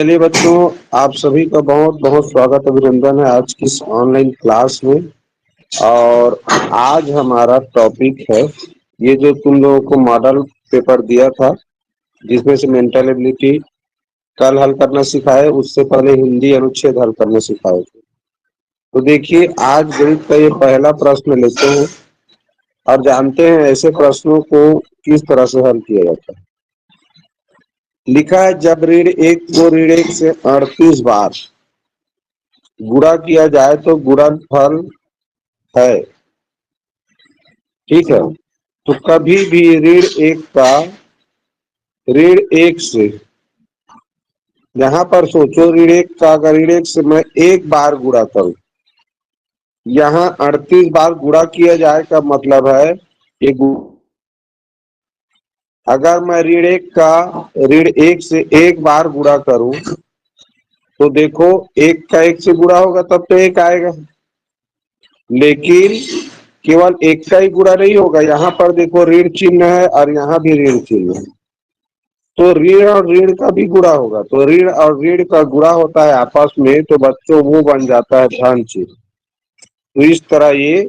चलिए बच्चों, आप सभी का बहुत बहुत स्वागत अभिनंदन है आज की इस ऑनलाइन क्लास में। और आज हमारा टॉपिक है ये जो तुम लोगों को मॉडल पेपर दिया था जिसमें से मेंटल एबिलिटी कल हल करना सिखाए, उससे पहले हिंदी अनुच्छेद हल करना सिखाए थे। तो देखिए, आज गणित का ये पहला प्रश्न लेते हैं और जानते हैं ऐसे प्रश्नों को किस तरह से हल किया जाता है। लिखा है, जब ऋण एक को ऋण एक से 38 बार गुणा किया जाए तो गुणनफल है। ठीक है, तो कभी भी ऋण एक का ऋण एक से, यहां पर सोचो, ऋण एक का अगर ऋण एक से मैं एक बार गुणा करूं, यहाँ 38 बार गुणा किया जाए का मतलब है कि अगर मैं ऋण एक का ऋण एक से एक बार गुणा करूं तो देखो, एक का एक से गुणा होगा तब तो एक आएगा, लेकिन केवल एक का ही गुणा नहीं होगा। यहाँ पर देखो ऋण चिन्ह है और यहाँ भी ऋण चिन्ह है, तो ऋण और ऋण का भी गुणा होगा। तो ऋण और ऋण का गुणा होता है आपस में, तो बच्चों वो बन जाता है धन चिन्ह। तो इस तरह ये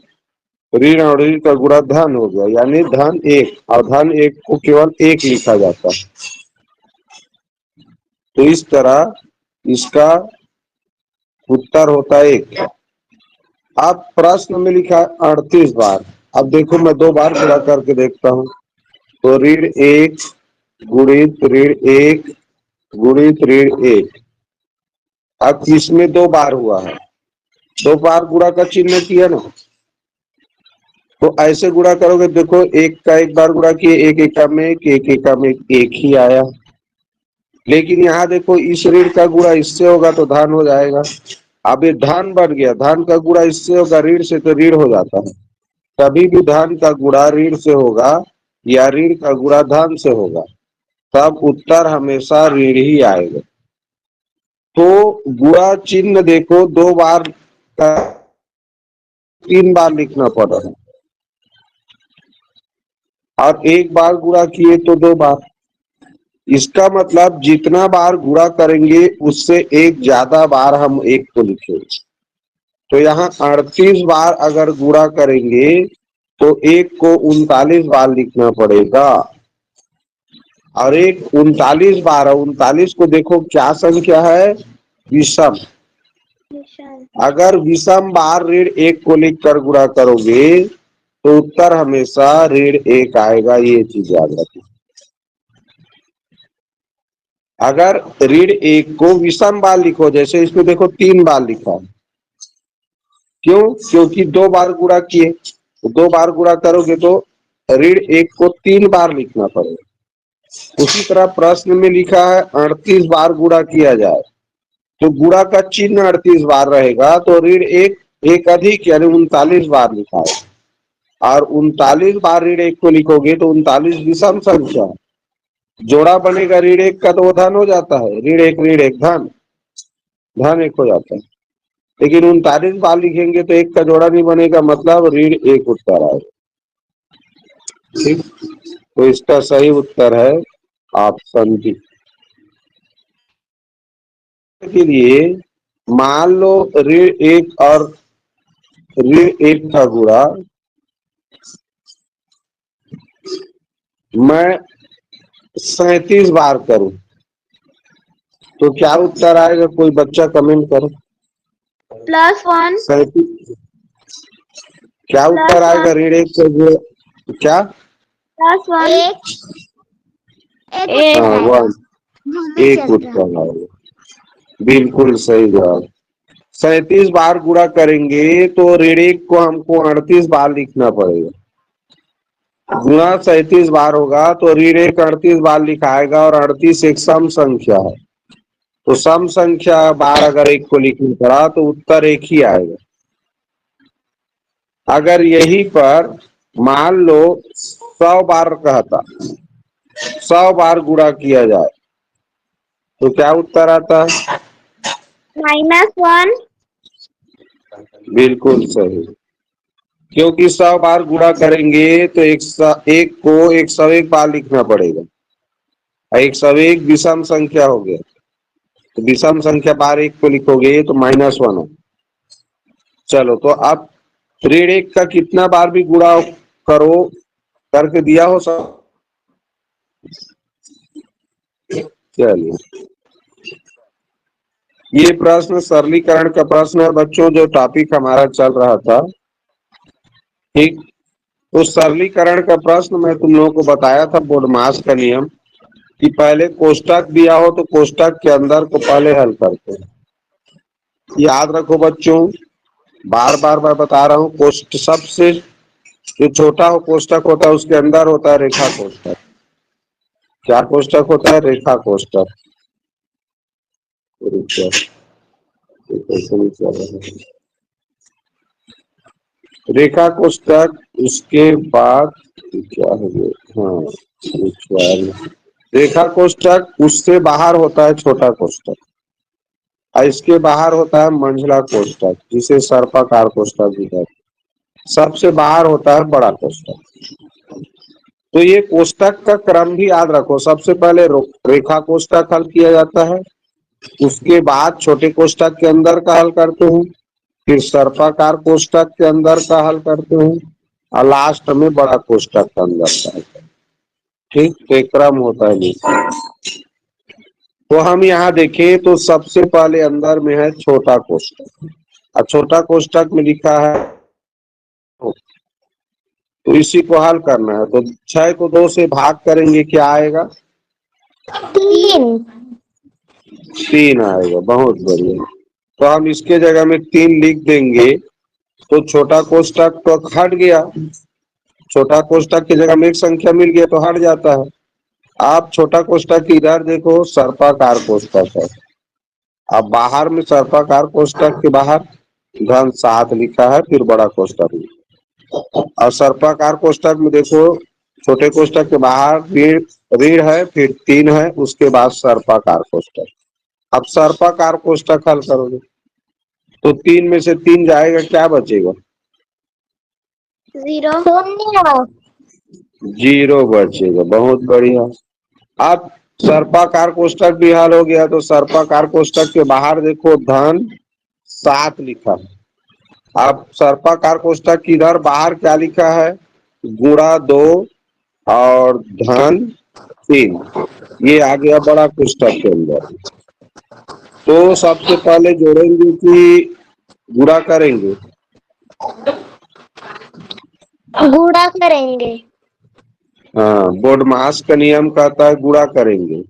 ऋण और ऋण का गुणा धन हो गया, यानी धन एक, और धन एक को केवल एक लिखा जाता है। तो इस तरह इसका उत्तर होता है एक। अब प्रश्न में लिखा है 38 बार। अब देखो, मैं दो बार गुणा करके देखता हूँ। तो ऋण एक गुणित ऋण एक गुणित ऋण एक। अब इसमें दो बार हुआ है, दो बार गुणा का चिन्ह किया ना, तो ऐसे गुणा करोगे, देखो एक का एक बार गुणा किए, एक एका में एक एका में एक ही आया। लेकिन यहाँ देखो, इस ऋण का गुणा इससे होगा तो धन हो जाएगा। अब ये धन बन गया, धन का गुणा इससे होगा ऋण से, तो ऋण हो जाता है। कभी भी धन का गुणा ऋण से होगा या ऋण का गुणा धन से होगा, तब उत्तर हमेशा ऋण ही आएगा। तो गुणा चिन्ह देखो, दो बार का तीन बार लिखना पड़ रहा है, और एक बार गुणा किए तो दो बार। इसका मतलब जितना बार गुणा करेंगे उससे एक ज्यादा बार हम एक को लिखेंगे। तो यहाँ 38 बार अगर गुणा करेंगे तो एक को 39 बार लिखना पड़ेगा, और एक 39 बार है। 39 को देखो क्या संख्या है, विषम। अगर विषम बार ऋण एक को लिखकर गुणा करोगे तो उत्तर हमेशा ऋण एक आएगा, ये चीज याद रखिए। अगर ऋण एक को विषम बार लिखो, जैसे इसमें देखो तीन बार लिखा है, क्यों? क्योंकि दो बार गुणा किए, तो दो बार गुणा करोगे तो ऋण एक को तीन बार लिखना पड़ेगा। उसी तरह प्रश्न में लिखा है 38 बार गुणा किया जाए, तो गुणा का चिन्ह 38 बार रहेगा, तो ऋण एक एक अधिक यानी 39 बार लिखा है। और 39 बार ऋण एक को लिखोगे तो 39 विषम संख्या, जोड़ा बनेगा ऋण एक का तो वो धन हो जाता है, ऋण एक धन, धन एक हो जाता है। लेकिन 39 बार लिखेंगे तो एक का जोड़ा नहीं बनेगा, मतलब ऋण एक उत्तर आएगा। ठीक, तो इसका सही उत्तर है ऑप्शन डी। के लिए मान लो ऋण एक और ऋण एक का गुणा मैं 37 बार करूं तो क्या उत्तर आएगा? कोई बच्चा कमेंट करो। +1। 37 क्या उत्तर आएगा ऋण एक से गुणा? क्या? +1। हाँ, वन एक उत्तर आएगा, बिल्कुल सही जवाब। 37 बार गुणा करेंगे तो ऋण एक को हमको 38 बार लिखना पड़ेगा। गुणा 37 बार होगा तो ऋण एक 38 बार लिखाएगा, और 38 एक सम संख्या है, तो सम संख्या बार अगर एक को लिखना पड़ा तो उत्तर एक ही आएगा। अगर यही पर मान लो 100 बार कहता, 100 बार गुणा किया जाए तो क्या उत्तर आता है? -1। बिल्कुल सही, क्योंकि 100 बार गुणा करेंगे तो एक को 101 बार लिखना पड़ेगा। 101 विषम संख्या हो गया, तो विषम संख्या बार 1 को लिखोगे तो -1 हो। चलो तो अब ऋण 1 का कितना बार भी गुणा करो करके दिया हो सब। चलिए, ये प्रश्न सरलीकरण का प्रश्न है बच्चों, जो टॉपिक हमारा चल रहा था। ठीक, तो सरलीकरण का प्रश्न मैं तुम लोगों को बताया था बोडमास का नियम कि पहले कोष्टक दिया हो तो कोष्टक के अंदर को पहले हल करते हैं। याद रखो बच्चों, बार बार मैं बता रहा हूँ, कोष्ट सबसे जो छोटा हो कोष्टक होता है उसके अंदर होता है रेखा कोष्टक। क्या कोष्टक होता है? रेखा कोष्टक। रेखा कोष्टक, उसके बाद क्या हो गया, हाँ, रेखा कोष्टक, उससे बाहर होता है छोटा कोष्टक और इसके बाहर होता है मंझला कोष्टक जिसे सर्पाकार कोष्टक भी कहते हैं। सबसे बाहर होता है बड़ा कोष्टक। तो ये कोष्टक का क्रम भी याद रखो, सबसे पहले रेखा कोष्टक हल किया जाता है, उसके बाद छोटे कोष्टक के अंदर का हल करते हैं, फिर सर्पाकार कोष्टक के अंदर का हल करते हैं और लास्ट में बड़ा कोष्टक के अंदर का हल करते हैं। ठीक, तो क्रम होता है नीचे। तो हम यहाँ देखें तो सबसे पहले अंदर में है छोटा कोष्टक और छोटा कोष्टक में लिखा है, तो इसी को हल करना है। तो 6 को 2 से भाग करेंगे, क्या आएगा? 3 आएगा। बहुत बढ़िया। तो हम इसके जगह में 3 लिख देंगे तो छोटा कोष्टक तो हट गया, छोटा कोष्टक की जगह में एक संख्या मिल गया तो हट जाता है। आप छोटा कोष्टक इधर देखो, सर्पाकार कोष्टक है। अब बाहर में सर्पाकार कोष्टक के बाहर घन 7 लिखा है, फिर बड़ा कोष्टक, और सर्पाकार कोष्टक में देखो छोटे कोष्टक के बाहर ऋण है, फिर 3 है, उसके बाद सर्पाकार कोष्टक। अब सर्पाकार कोष्टक हल करोगे तो 3 में से 3 जाएगा, क्या बचेगा? 0 बचेगा। बहुत बढ़िया। अब सर्पाकार कोष्टक भी हल हो गया, तो सर्पाकार कोष्टक के बाहर देखो धन 7 लिखा है। अब सर्पाकार कोष्टक की इधर बाहर क्या लिखा है? गुणा 2 और धन 3। ये आ गया बड़ा कोष्टक के अंदर। तो सबसे पहले जोड़ेंगे कि गुणा करेंगे? गुणा करेंगे। हाँ, बोडमास का नियम कहता है गुणा करेंगे,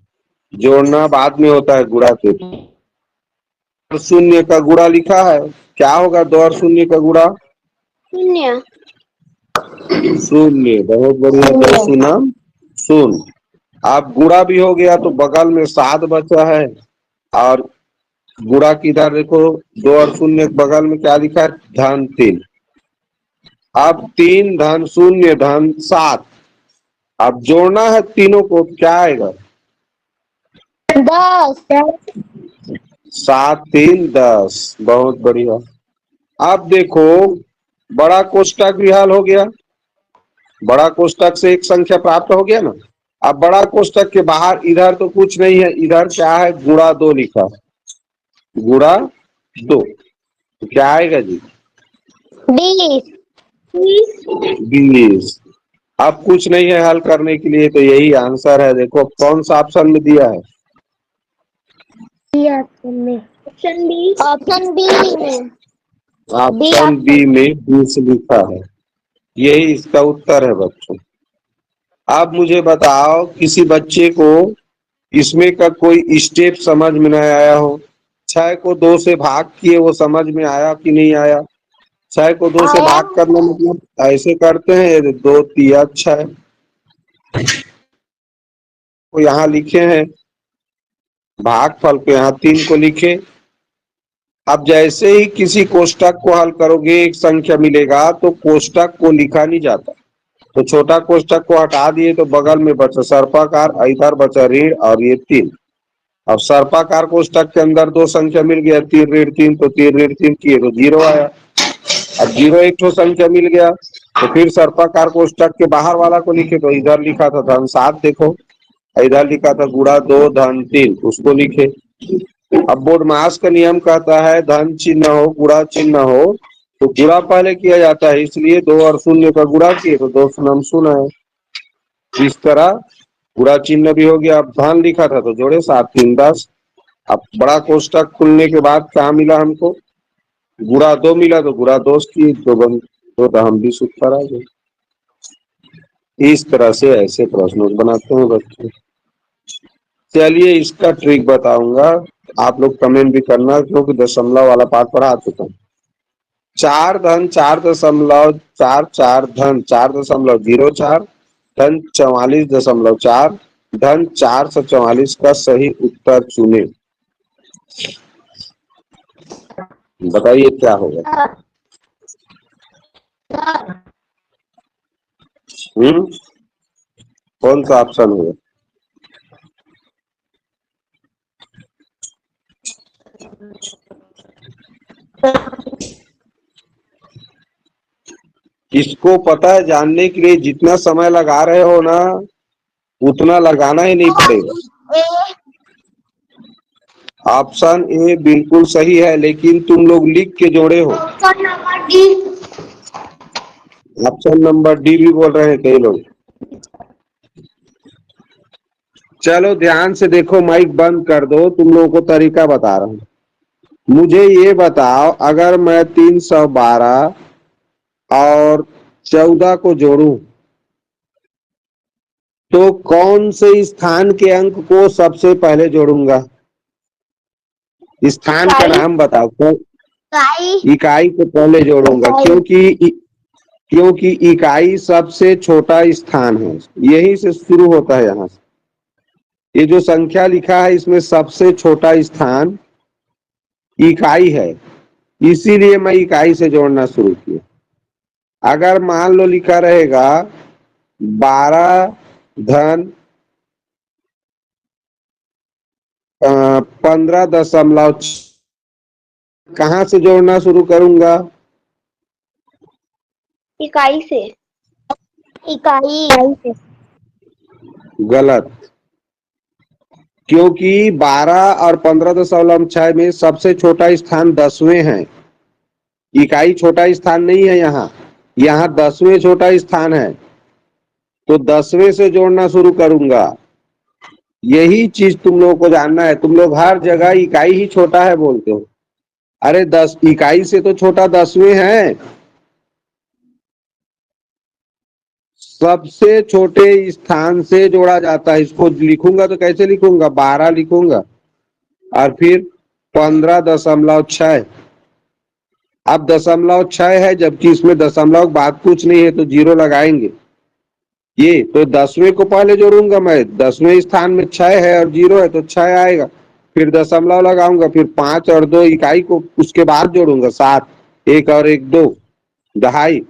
जोड़ना बाद में होता है गुणा के। 0 का गुणा लिखा है, क्या होगा 2 और 0 का गुणा? 0। 0। बहुत बढ़िया। 2 शून्य 0। आप गुणा भी हो गया तो बगल में 7 बचा है, और गुणा की इधर देखो 2 और 0 बगल में क्या लिखा है? धन 3। अब 3 धन 0 धन 7, अब जोड़ना है तीनों को, क्या आएगा? 10। 7 3 10। बहुत बढ़िया। अब देखो बड़ा कोष्टक भी हल हो गया, बड़ा कोष्टक से एक संख्या प्राप्त हो गया ना। अब बड़ा कोष्टक के बाहर इधर तो कुछ नहीं है, इधर क्या है? गुणा 2 लिखा, गुणा 2, तो क्या आएगा जी? 20। अब कुछ नहीं है हल करने के लिए, तो यही आंसर है। देखो कौन सा ऑप्शन में दिया है? Option B. ऑप्शन बी में। ऑप्शन बी में 20 लिखा है, यही इसका उत्तर है बच्चों। अब मुझे बताओ, किसी बच्चे को इसमें का कोई स्टेप समझ में नहीं आया हो? 6 को 2 से भाग किए, वो समझ में आया कि नहीं आया? 6 को 2 से भाग करना मतलब ऐसे करते हैं, 2 तिया 6 को यहाँ लिखे हैं, भागफल को यहाँ 3 को लिखे। अब जैसे ही किसी कोष्टक को हल करोगे एक संख्या मिलेगा, तो कोष्टक को लिखा नहीं जाता, तो छोटा कोष्टक को हटा दिए तो बगल में बचा सर्पाकार, इधर बचा ऋण और ये 3। अब सर्पाकार कोष्टक के अंदर 2 संख्या मिल गया, 3 ऋण 3, तो 3 ऋण 3 किए तो 0 आया। अब 0 एक ठो संख्या मिल गया, तो फिर सर्पाकार कोष्टक के बाहर वाला को लिखे, तो इधर लिखा था धन 7, देखो इधर लिखा था गुणा 2 धन 3, उसको लिखे। अब बोडमास का नियम कहता है धन चिन्ह हो गुणा चिन्ह हो तो गुणा पहले किया जाता है, इसलिए 2 और 0 का गुणा किए तो 2 शून्य शून्य है। इस तरह गुणा चिन्ह भी हो गया। अब धन लिखा था तो जोड़े 7 3 10। अब बड़ा कोष्टक खुलने के बाद क्या मिला हमको, गुणा 2 मिला तो गुणा 2 की 2 बन तो हम भी उत्तर आ गए। इस तरह से ऐसे प्रश्न बनाते हैं बच्चे। चलिए इसका ट्रिक बताऊंगा, आप लोग कमेंट भी करना क्योंकि दशमलव वाला पाठ पढ़ा चुका हूँ। 4 धन 4.44 धन 4.04 धन 44.4 धन 444 का सही उत्तर चुने। बताइए क्या होगा। कौन सा ऑप्शन होगा? इसको पता है, जानने के लिए जितना समय लगा रहे हो ना उतना लगाना ही नहीं पड़ेगा। ऑप्शन ए बिल्कुल सही है, लेकिन तुम लोग लिख के जोड़े हो। ऑप्शन नंबर डी भी बोल रहे हैं कई लोग। चलो ध्यान से देखो, माइक बंद कर दो, तुम लोगों को तरीका बता रहा हूं। मुझे ये बताओ, अगर मैं 312 और 14 को जोड़ूं तो कौन से स्थान के अंक को सबसे पहले जोड़ूंगा? स्थान का नाम बताओ। इकाई को पहले जोड़ूंगा क्योंकि इकाई सबसे छोटा स्थान है, यही से शुरू होता है। यहाँ से ये जो संख्या लिखा है इसमें सबसे छोटा स्थान इकाई है, इसीलिए मैं इकाई से जोड़ना शुरू किया। अगर मान लो लिखा रहेगा 12 धन 15., कहाँ से जोड़ना शुरू करूंगा? इकाई से। इकाई से। गलत, क्योंकि 12 और 15.6 में सबसे छोटा स्थान 10वें है। इकाई छोटा स्थान नहीं है, यहाँ 10वें छोटा स्थान है, तो 10वें से जोड़ना शुरू करूंगा। यही चीज तुम लोगों को जानना है। तुम लोग हर जगह इकाई ही छोटा है बोलते हो, अरे 10 इकाई से तो छोटा 10वें है। सबसे छोटे स्थान से जोड़ा जाता है। इसको लिखूंगा तो कैसे लिखूंगा? 12 लिखूंगा और फिर 15.6। अब 0.6 है, जबकि इसमें दशमलव बाद कुछ नहीं है तो 0 लगाएंगे। ये तो 10वें को पहले जोड़ूंगा मैं, 10वें स्थान में 6 है और 0 है तो 6 आएगा, फिर दशमलव लगाऊंगा, फिर 5 और 2 इकाई को उसके बाद जोड़ूंगा, 7, 1 और 1 2, 2.5।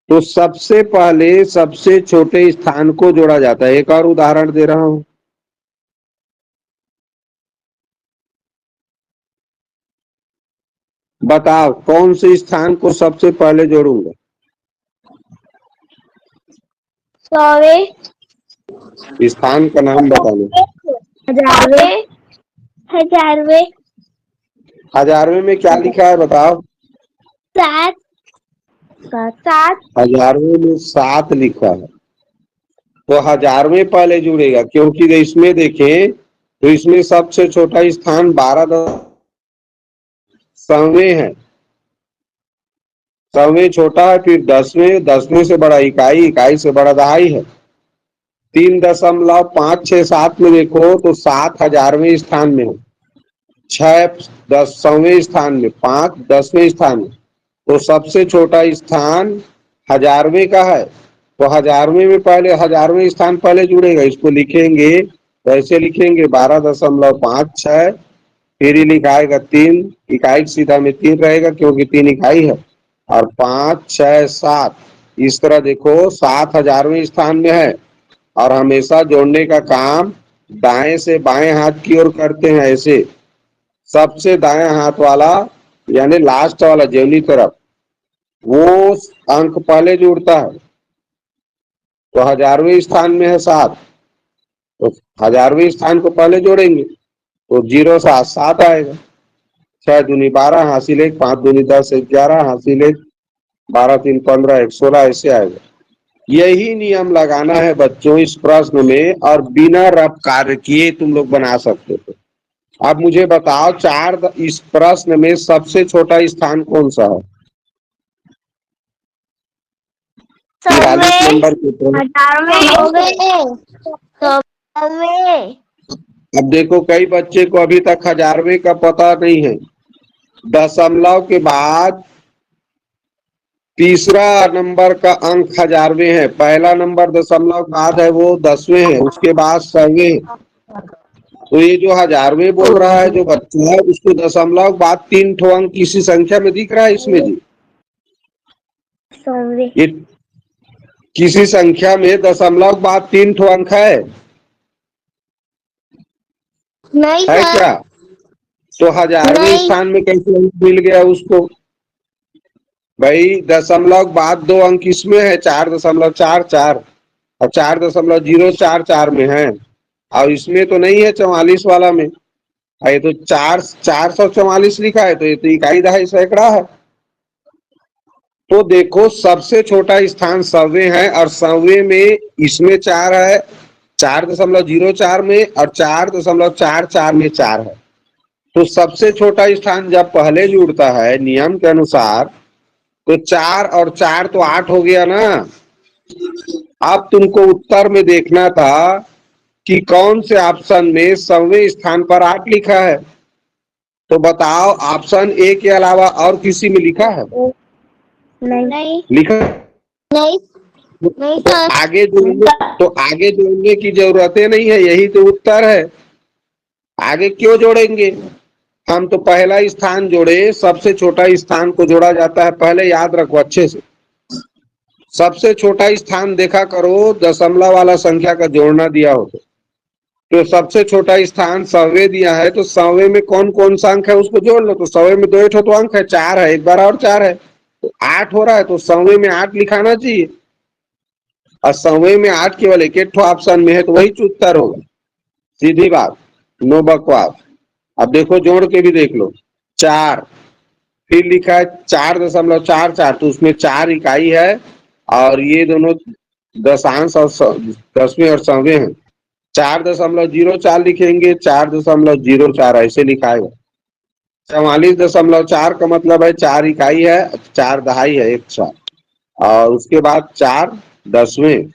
तो सबसे पहले सबसे छोटे स्थान को जोड़ा जाता है। एक और उदाहरण दे रहा हूं। बताओ कौन से स्थान को सबसे पहले जोड़ूंगा? 100वें। स्थान का नाम बताना। 1000वें। 1000वें। 1000वें में क्या लिखा है बताओ? 7। 7। 1000वें में 7 लिखा है, तो 1000वें पहले जुड़ेगा, क्योंकि इसमें देखें तो इसमें सबसे छोटा स्थान 12.100वें है। 100वें छोटा है, फिर 10वें, 10वें से बड़ा इकाई, इकाई से बड़ा 2.5 है। 3.567 में देखो तो 7 1000वें स्थान में है, 6 100वें स्थान में, 5 10वें स्थान में, तो सबसे छोटा स्थान 1000वें का है। तो 1000वें में पहले 1000वें स्थान पहले जुड़ेगा। इसको लिखेंगे तो ऐसे लिखेंगे 12.56, फिर ही लिखाएगा 3, इकाई सीधा में 3 रहेगा क्योंकि 3 इकाई है, और 5 6 7। इस तरह देखो 7 1000वें स्थान में है, और हमेशा जोड़ने का काम दाएं से बाएं हाथ की ओर करते हैं। ऐसे सबसे दाएं हाथ वाला यानी लास्ट वाला जेवनी तरफ वो अंक पहले जुड़ता है। तो 1000वें स्थान में है 7, तो 1000वें स्थान को पहले जोड़ेंगे। तो 0 7 7 आएगा। 6 दूनी 12 हासिल 1, 5 दूनी 10 11 हासिल 1, 12 3 15 1 16 ऐसे आएगा। यही नियम लगाना है बच्चों इस प्रश्न में, और बिना रफ कार्य किए तुम लोग बना सकते थे। अब मुझे बताओ इस प्रश्न में सबसे छोटा स्थान कौन सा है? 43 नंबर के प्रश्न। 100वें। अब देखो कई बच्चे को अभी तक हजारवे का पता नहीं है। दशमलव के बाद तीसरा नंबर का अंक हजारवे है, पहला नंबर दशमलव के बाद है वो 10वें है, उसके बाद 100वें। तो ये जो हजारवे बोल रहा है जो बच्चा है, उसको दशमलव के बाद 3 ठो अंक किसी संख्या में दिख रहा है इसमें जी? 100वें। ये किसी संख्या में दशमलव के बाद 3 ठो अंक है? नहीं है सर। क्या? तो हजारवे नहीं। स्थान में कैसे अंक मिल गया उसको? भाई दशमलव के बाद 2 अंक इसमें है 4.44 और 4.044 में है, और इसमें तो नहीं है 44 वाला में। ये तो 444 लिखा है, तो ये तो इकाई दहाई सैकड़ा है। तो देखो सबसे छोटा स्थान 100वें है, और 100वें में इसमें 4 है, 4.04 में, और 4.44 में 4 है। तो सबसे छोटा स्थान जब पहले जुड़ता है नियम के अनुसार, तो 4 और 4 तो 8 हो गया ना। अब तुमको उत्तर में देखना था कि कौन से ऑप्शन में 100वें स्थान पर 8 लिखा है। तो बताओ ऑप्शन ए के अलावा और किसी में लिखा है? नहीं। लिखा नहीं। नहीं तो सर। आगे जोड़ने की जरूरतें नहीं है, यही तो उत्तर है। आगे क्यों जोड़ेंगे? हम तो पहला स्थान जोड़े, सबसे छोटा स्थान को जोड़ा जाता है पहले, याद रखो अच्छे से। सबसे छोटा स्थान देखा करो, दशमलव वाला संख्या का जोड़ना दिया हो तो सबसे छोटा स्थान 100वें दिया है, तो 100वें में कौन कौन सा अंक है उसको जोड़ लो। तो 100वें में 2 तो अंक है, 4 है, एक बार और 4 है, तो 8 हो रहा है। तो 100वें में 8 लिखाना चाहिए, और 100वें में 8 केवल एक ऑप्शन में है, तो वही उत्तर होगा। सीधी बात, नो बकवास। अब देखो जोड़ के भी देख लो। 4 फिर लिखा है 4.44, तो उसमें 4 इकाई है, और ये दोनों दशांश और 10वें और 100वें हैं। 4.04 लिखेंगे, 4.04 ऐसे लिखाएगा। 44.4 का मतलब है 4 इकाई है, 4 दहाई है, 1 4, और उसके बाद 4 10वें।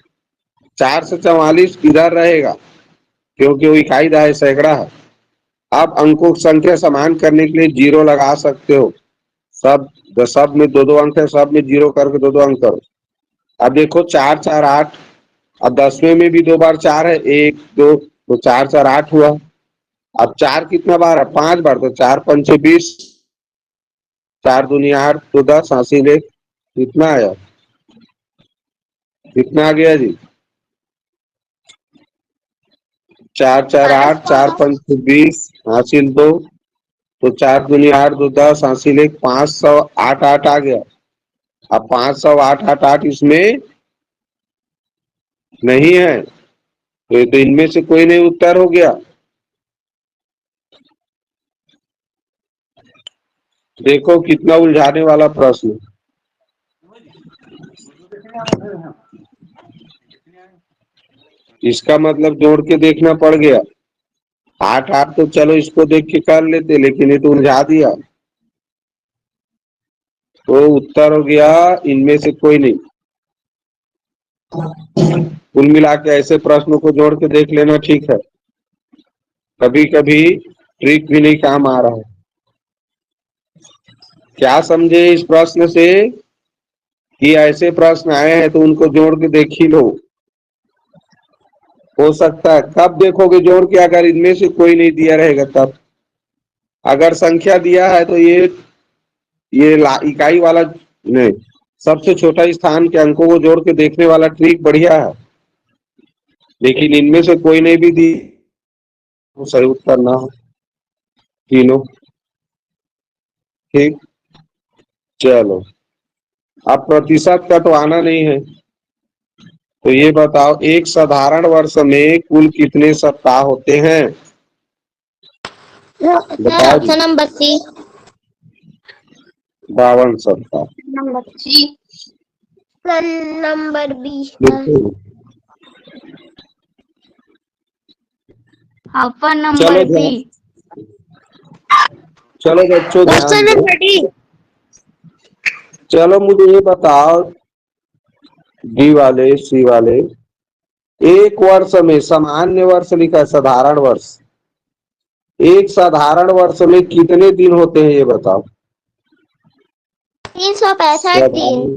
4 से 44 इधर रहेगा क्योंकि वो इकाई दहाई सैकड़ा है। अब अंकों की संख्या समान करने के लिए 0 लगा सकते हो। सब में 2 2 अंक है, सब में 0 करके 2 2 अंक करो। अब देखो 4 4 8, अब 10वें में भी 2 बार 4 है, 1 2, तो 4 4 8 हुआ। अब 4 कितना बार है? 5 बार, तो 4 पंचे 20, 4 दूनी 8, तो 10 हासिल 1। कितना आया? कितना आ गया जी? 4 4 8, 4 पंचे 20 हासिल 2, तो 4 दूनी 8, 2 10 हासिल 1, 508 8 आ गया। अब 508 8 8 इसमें नहीं है, तो ये तो इनमें से कोई नहीं उत्तर हो गया। देखो कितना उलझाने वाला प्रश्न। इसका मतलब जोड़ के देखना पड़ गया। 8 8 तो चलो इसको देख के कर लेते, लेकिन ये तो उलझा दिया। तो उत्तर हो गया इनमें से कोई नहीं। कुल मिला के ऐसे प्रश्नों को जोड़ के देख लेना ठीक है, कभी कभी ट्रिक भी नहीं काम आ रहा है। क्या समझे इस प्रश्न से कि ऐसे प्रश्न आए हैं तो उनको जोड़ के देख ही लो। हो सकता है कब देखोगे जोड़ के, अगर इनमें से कोई नहीं दिया रहेगा तब। अगर संख्या दिया है तो ये इकाई वाला नहीं, सबसे छोटा स्थान के अंकों को जोड़ के देखने वाला ट्रिक बढ़िया है, लेकिन इनमें से कोई नहीं भी दी तो सही उत्तर ना हो तीनों। ठीक, चलो अब प्रतिशत का तो आना नहीं है, तो ये बताओ एक साधारण वर्ष में कुल कितने सप्ताह होते हैं? सर बताओ जी। Option number C. 52 सप्ताह। Number C. Sir number B sir. बिल्कुल। ऑप्शन चलो नंबर बी। चलो बच्चों ध्यान क्वेश्चन दो। Number D. चलो मुझे ये बताओ, डी वाले सी वाले, एक वर्ष में सामान्य वर्ष लिखा है, साधारण वर्ष, एक साधारण वर्ष में कितने दिन होते हैं ये बताओ। 365 दिन। साधारण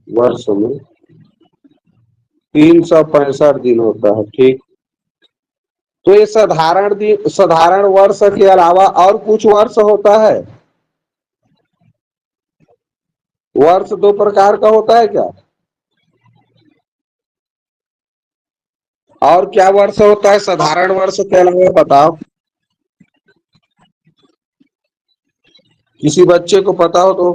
वर्ष में 365 दिन होता है, ठीक। तो ये साधारण दिन, साधारण वर्ष के अलावा और कुछ वर्ष होता है? वर्ष दो प्रकार का होता है क्या? और क्या वर्ष होता है साधारण वर्ष के अलावा बताओ, किसी बच्चे को पता हो तो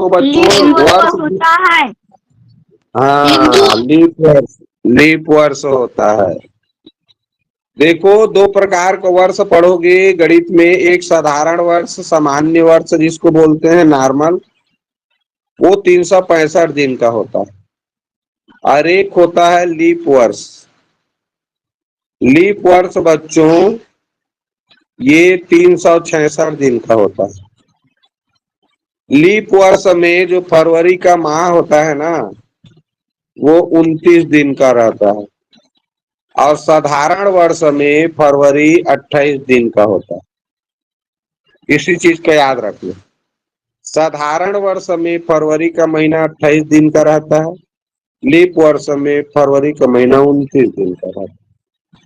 बच्चों वर्ष। होता है। हाँ, लीप वर्ष। लीप वर्ष होता है। देखो, दो प्रकार का वर्ष पढ़ोगे गणित में, एक साधारण वर्ष, सामान्य वर्ष जिसको बोलते हैं नॉर्मल, वो 365 दिन का होता है, और एक होता है लीप वर्ष। लीप वर्ष बच्चों ये 366 दिन का होता है। लीप वर्ष में जो फरवरी का माह होता है ना, वो 29 दिन का रहता है, और साधारण वर्ष में फरवरी 28 दिन का होता है। इसी चीज का याद रखिए, साधारण वर्ष में फरवरी का महीना 28 दिन का रहता है, लीप वर्ष में फरवरी का महीना 29 दिन का रहता है।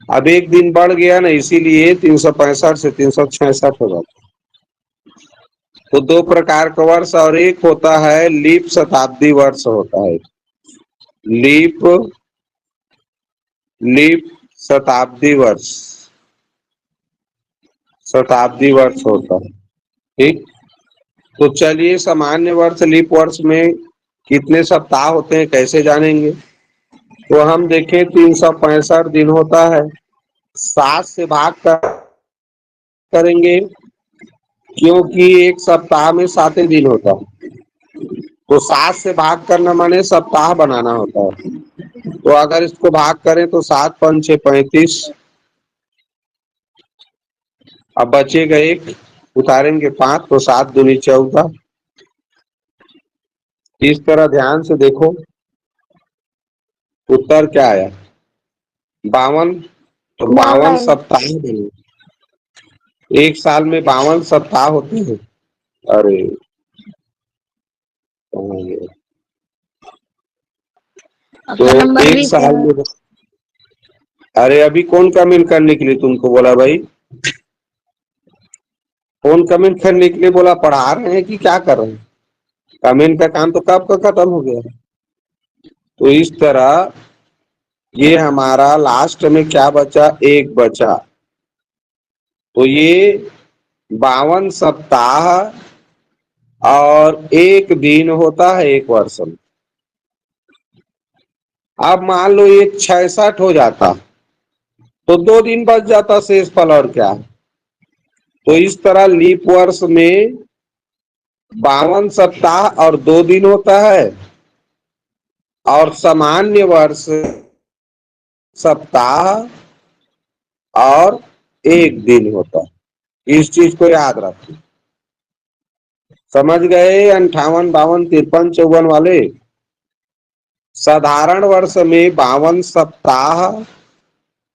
अब एक दिन बढ़ गया ना, इसीलिए 365 से 366 हो जाता है। तो दो प्रकार का वर्ष, और एक होता है लीप शताब्दी वर्ष होता है। लीप लीप शताब्दी वर्ष, शताब्दी वर्ष होता है, ठीक। तो चलिए, सामान्य वर्ष लीप वर्ष में कितने सप्ताह होते हैं कैसे जानेंगे? तो हम देखें, 365 दिन होता है, 7 से भाग करेंगे, क्योंकि एक सप्ताह में 7 दिन होता है। तो 7 से भाग करना माने सप्ताह बनाना होता है। तो अगर इसको भाग करें तो 7 5 6 35, अब बचेगा एक, उतारेंगे 5, तो 7 दूनी 14। इस तरह ध्यान से देखो, उत्तर क्या आया? 52। तो 52 सप्ताह बने। एक साल में 52 सप्ताह होते हैं। अरे तो एक साल में, अरे अभी कौन कमेंट करने के लिए तुमको बोला भाई? कौन कमेंट करने के लिए बोला? पढ़ा रहे हैं कि क्या कर रहे हैं? कमेंट का काम तो कब का खत्म हो गया। तो इस तरह ये हमारा लास्ट में क्या बचा? एक बचा। तो ये 52 सप्ताह और एक दिन होता है एक वर्ष में। अब मान लो ये 66 हो जाता तो 2 दिन बच जाता शेष फल, और क्या। तो इस तरह लीप वर्ष में 52 सप्ताह और 2 दिन होता है, और सामान्य वर्ष सप्ताह और एक दिन होता है। इस चीज को याद रखें। समझ गए? 58 52 53 54 वाले। साधारण वर्ष में 52 सप्ताह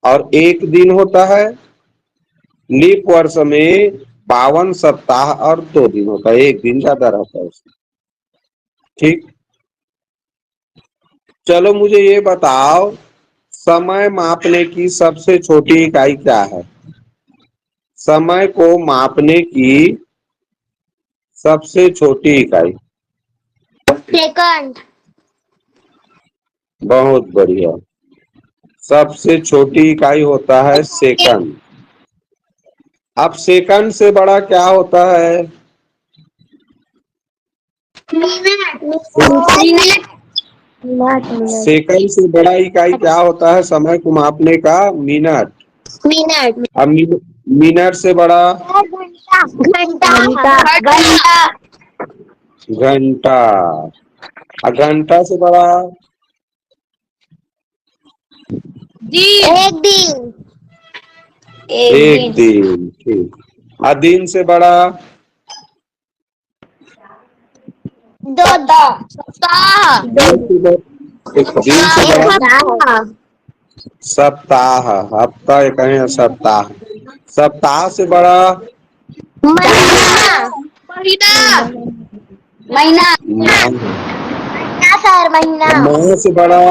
और एक दिन होता है, लीप वर्ष में 52 सप्ताह और 2 दिन होता है, एक दिन ज्यादा रहता है उसमें, ठीक। चलो मुझे ये बताओ, समय मापने की सबसे छोटी इकाई क्या है? समय को मापने की सबसे छोटी इकाई? सेकंड। बहुत बढ़िया, सबसे छोटी इकाई होता है सेकंड। अब सेकंड से बड़ा क्या होता है? मिनट। मिनट। सेकंड से बड़ा इकाई क्या होता है समय को मापने का? मिनट। मिनट। अब मिनट से बड़ा? घंटा। घंटा। घंटा। और घंटा से बड़ा? एक दिन। एक दिन। ठीक। और दिन से बड़ा? दो। सप्ताह। एक दिन से बड़ा? सप्ताह। हफ्ता ये कहें सप्ताह। सप्ताह से बड़ा? महीना। महीना। सर महीना। माह से बड़ा?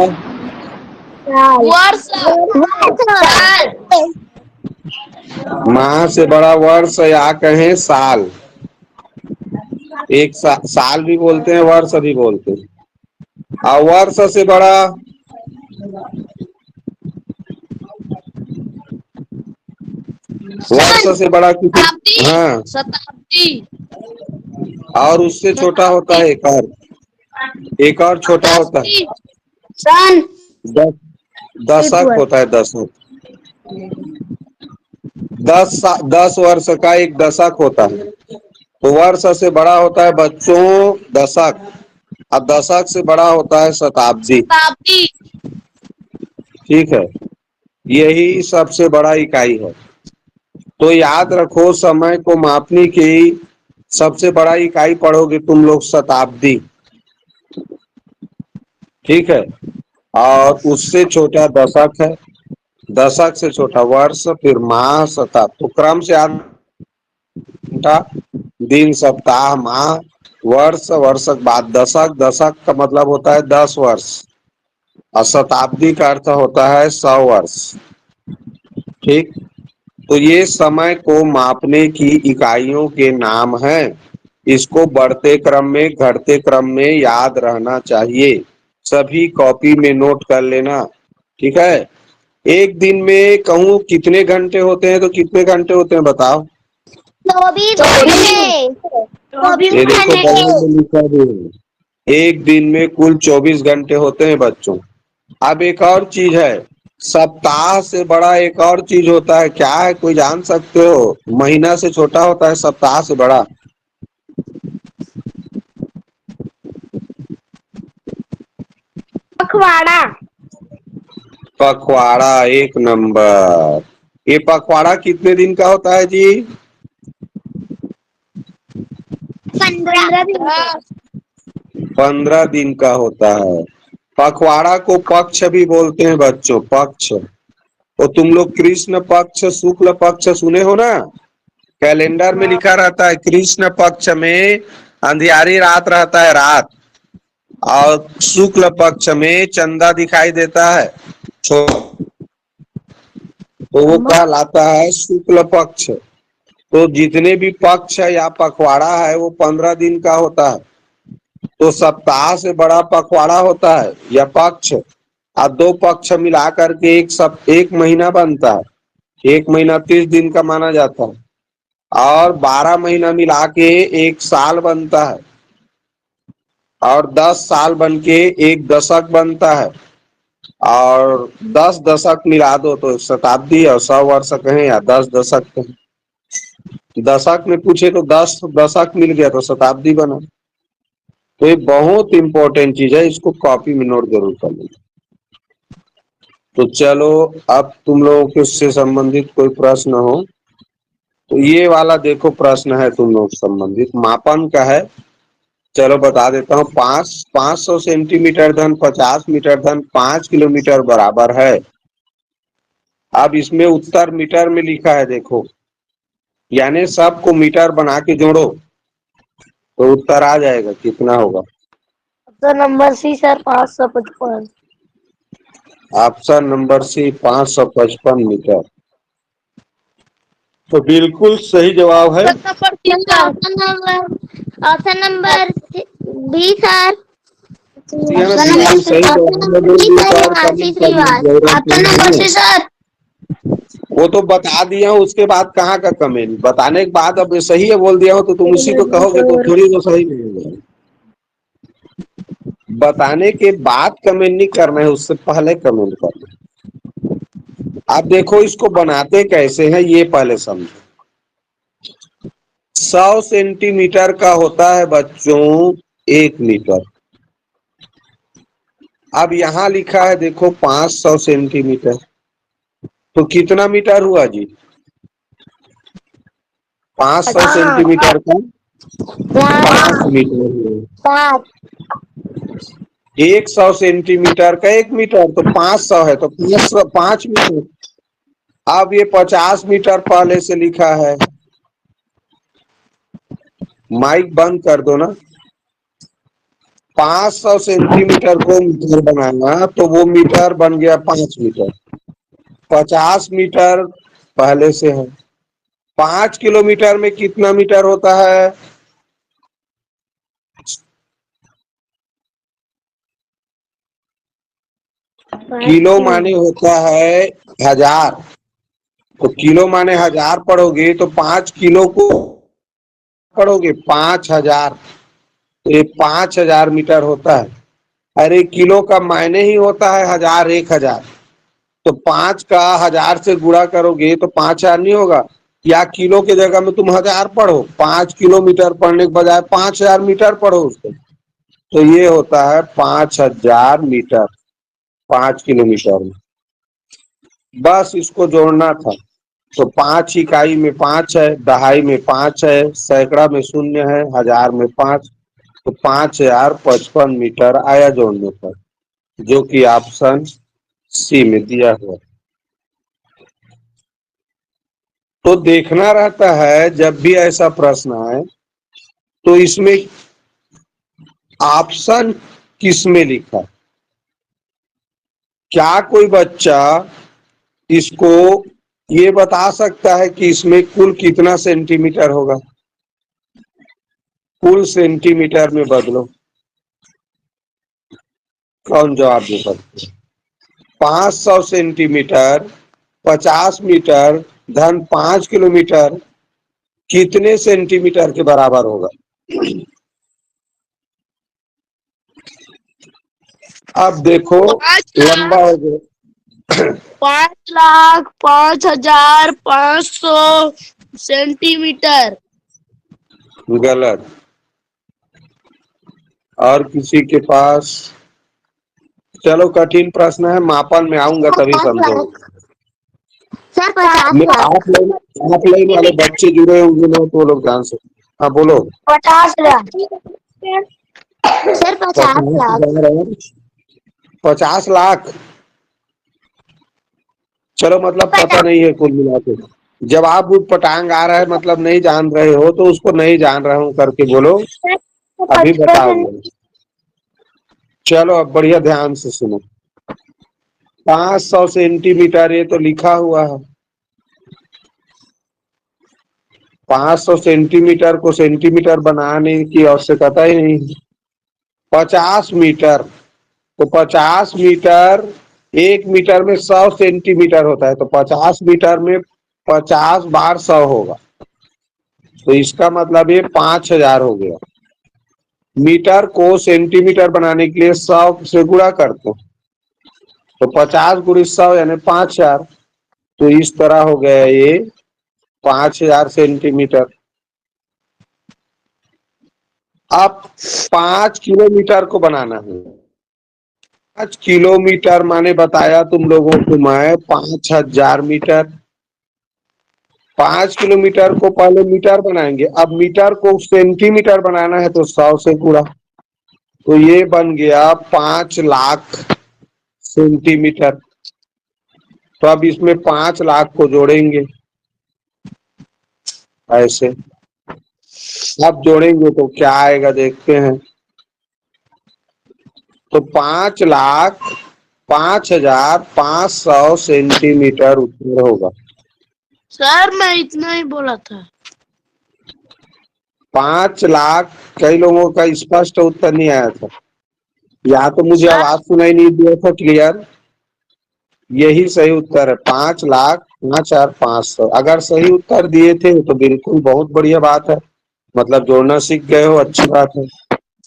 वर्ष। साल। माह से बड़ा वर्ष या कहें साल। एक साल भी बोलते हैं, वर्ष भी बोलते हैं। और वर्ष से बड़ा? वर्ष से बड़ा किसी? हाँ। शताब्दी। और उससे छोटा होता है एक और। एक और छोटा होता है। सन। दस। दशक होता है, दशक। 10 वर्ष का एक दशक होता है। तो वर्ष से बड़ा होता है बच्चों दशक, और दशक से बड़ा होता है शताब्दी। ठीक है, यही सबसे बड़ा इकाई है। तो याद रखो, समय को मापने की सबसे बड़ा इकाई पढ़ोगे तुम लोग शताब्दी। ठीक है, और उससे छोटा दशक है, दशक से छोटा वर्ष, फिर माह, शताब्दी। तो क्रम से घंटा, दिन, सप्ताह, माह, वर्ष, वर्ष के बाद दशक। दशक का मतलब होता है 10 वर्ष, और शताब्दी का अर्थ होता है 100 वर्ष। ठीक, तो ये समय को मापने की इकाइयों के नाम हैं। इसको बढ़ते क्रम में घटते क्रम में याद रहना चाहिए। सभी कॉपी में नोट कर लेना। ठीक है, एक दिन में कहूँ कितने घंटे होते हैं, तो कितने घंटे होते हैं बताओ? 24 घंटे। ये देखो बगल में लिखा भी है, एक दिन में कुल 24 घंटे होते हैं बच्चों। अब एक और चीज है, सप्ताह से बड़ा एक और चीज होता है, क्या है कोई जान सकते हो? महीना से छोटा होता है, सप्ताह से बड़ा। पखवाड़ा। पखवाड़ा, एक नंबर। ये पखवाड़ा कितने दिन का होता है जी? 15 दिन। 15 दिन का होता है। पखवाड़ा को पक्ष भी बोलते हैं बच्चों, पक्ष। तो तुम लोग कृष्ण पक्ष शुक्ल पक्ष सुने हो ना? कैलेंडर में लिखा रहता है कृष्ण पक्ष में अंधियारी रात रहता है, रात। और शुक्ल पक्ष में चंदा दिखाई देता है, तो वो कहलाता है शुक्ल पक्ष। तो जितने भी पक्ष या पखवाड़ा है वो 15 दिन का होता है। तो सप्ताह से बड़ा पखवाड़ा होता है या पक्ष, और दो पक्ष मिला करके एक महीना बनता है। एक महीना 30 दिन का माना जाता है, और 12 महीना मिला के एक साल बनता है, और 10 साल बन के एक दशक बनता है, और 10 दशक मिला दो तो शताब्दी, और 100 वर्ष कहें या 10 दशक कहें। दशक में पूछे तो 10 दशक मिल गया तो शताब्दी बना। तो ये बहुत इंपॉर्टेंट चीज है, इसको कॉपी में नोट जरूर कर लेना। तो चलो, अब तुम लोगों के उससे संबंधित कोई प्रश्न हो तो ये वाला देखो, प्रश्न है तुम लोग संबंधित मापन का है। चलो बता देता हूँ, 500 सेंटीमीटर धन 50 मीटर धन 5 किलोमीटर बराबर है। अब इसमें उत्तर मीटर में लिखा है, देखो, यानी सबको मीटर बना के जोड़ो तो उत्तर आ जाएगा, कितना होगा? तो number C sir 555। Option number C 555 metre. तो बिल्कुल सही जवाब है। Option number B sir. बिल्कुल सही जवाब है। सर। वो तो बता दिया हूँ, उसके बाद कहाँ का कमेंट बताने के बाद अब सही है बोल दिया हो तो तुम उसी को कहोगे तो थोड़ी वो सही नहीं होगा। बताने के बाद कमेंट नहीं करना है, उससे पहले कमेंट करना है। अब देखो इसको बनाते कैसे हैं ये पहले समझो। 100 सेंटीमीटर का होता है बच्चों 1 मीटर। अब यहां लिखा है देखो 500 सेंटीमीटर, तो कितना मीटर हुआ जी? 500 सेंटीमीटर का 5 मीटर हुआ। 100 सेंटीमीटर का 1 मीटर, तो 500 है तो 5 मीटर। अब ये 50 मीटर पहले से लिखा है, माइक बंद कर दो ना। 500 सेंटीमीटर को मीटर बनाना तो वो मीटर बन गया 5 मीटर। 50 मीटर पहले से है। 5 किलोमीटर में कितना मीटर होता है? किलो माने होता है 1000, तो किलो माने 1000 पढ़ोगे तो 5 किलो को पढ़ोगे 5000, तो ये 5000 मीटर होता है। अरे किलो का मायने ही होता है 1000, 1000, तो 5 का 1000 से गुणा करोगे तो 5000 नहीं होगा? या किलो के जगह में तुम 1000 पढ़ो, 5 किलोमीटर पढ़ने के बजाय 5000 मीटर पढ़ो उसको, तो ये होता है 5000 मीटर 5 किलोमीटर में। बस इसको जोड़ना था। तो 5 इकाई में 5 है, दहाई में 5 है, सैकड़ा में 0 है, 1000 में 5, तो 5055 मीटर आया जोड़ने पर, जो कि ऑप्शन सी में दिया हुआ। तो देखना रहता है जब भी ऐसा प्रश्न आए तो इसमें ऑप्शन किस में लिखा। क्या कोई बच्चा इसको ये बता सकता है कि इसमें कुल कितना सेंटीमीटर होगा? कुल सेंटीमीटर में बदलो, कौन जवाब दे सकते? 500 सेंटीमीटर 50 मीटर धन 5 किलोमीटर कितने सेंटीमीटर के बराबर होगा? अब देखो लंबा हो गया। 5,05,500 सेंटीमीटर। गलत। और किसी के पास? चलो कठिन प्रश्न है, मापन में आऊंगा तभी समझोगे। सर 50 लाख। आप लाइन वाले बच्चे जुड़े होंगे ना तो वो लोग जान सकते। हाँ बोलो। 50 लाख सर 50 लाख। 50 लाख। चलो मतलब पता नहीं है कुल मिला के। जवाब पटांग आ रहा है मतलब नहीं जान रहे हो, तो उसको नहीं जान रहा हूँ करके बोलो, अभी बताओगे। चलो अब बढ़िया ध्यान से सुनो। 500 सेंटीमीटर ये तो लिखा हुआ है। 500 सेंटीमीटर को सेंटीमीटर बनाने की आवश्यकता ही नहीं। 50 मीटर, तो 50 मीटर 1 मीटर में 100 सेंटीमीटर होता है, तो 50 मीटर में 50 बार 100 होगा, तो इसका मतलब ये 5000 हो गया। मीटर को सेंटीमीटर बनाने के लिए 100 से गुणा करते हैं, तो 50 गुणित 100 यानी 5000, तो इस तरह हो गया ये 5000 सेंटीमीटर। अब 5 किलोमीटर को बनाना है। 5 किलोमीटर माने बताया तुम लोगों को मैं 5000 मीटर। 5 किलोमीटर को पहले मीटर बनाएंगे, अब मीटर को सेंटीमीटर बनाना है तो 100 से गुणा, तो ये बन गया 5 लाख सेंटीमीटर। तो अब इसमें 5 लाख को जोड़ेंगे ऐसे। अब जोड़ेंगे तो क्या आएगा देखते हैं। तो 5,05,500 सेंटीमीटर उत्तर होगा। सर मैं इतना ही बोला था। 5 लाख। कई लोगों का स्पष्ट उत्तर नहीं आया था, या तो मुझे आवाज सुनाई नहीं दिया था क्लियर। यही सही उत्तर है 5,05,500। अगर सही उत्तर दिए थे तो बिल्कुल बहुत बढ़िया बात है, मतलब जोड़ना सीख गए हो, अच्छी बात है।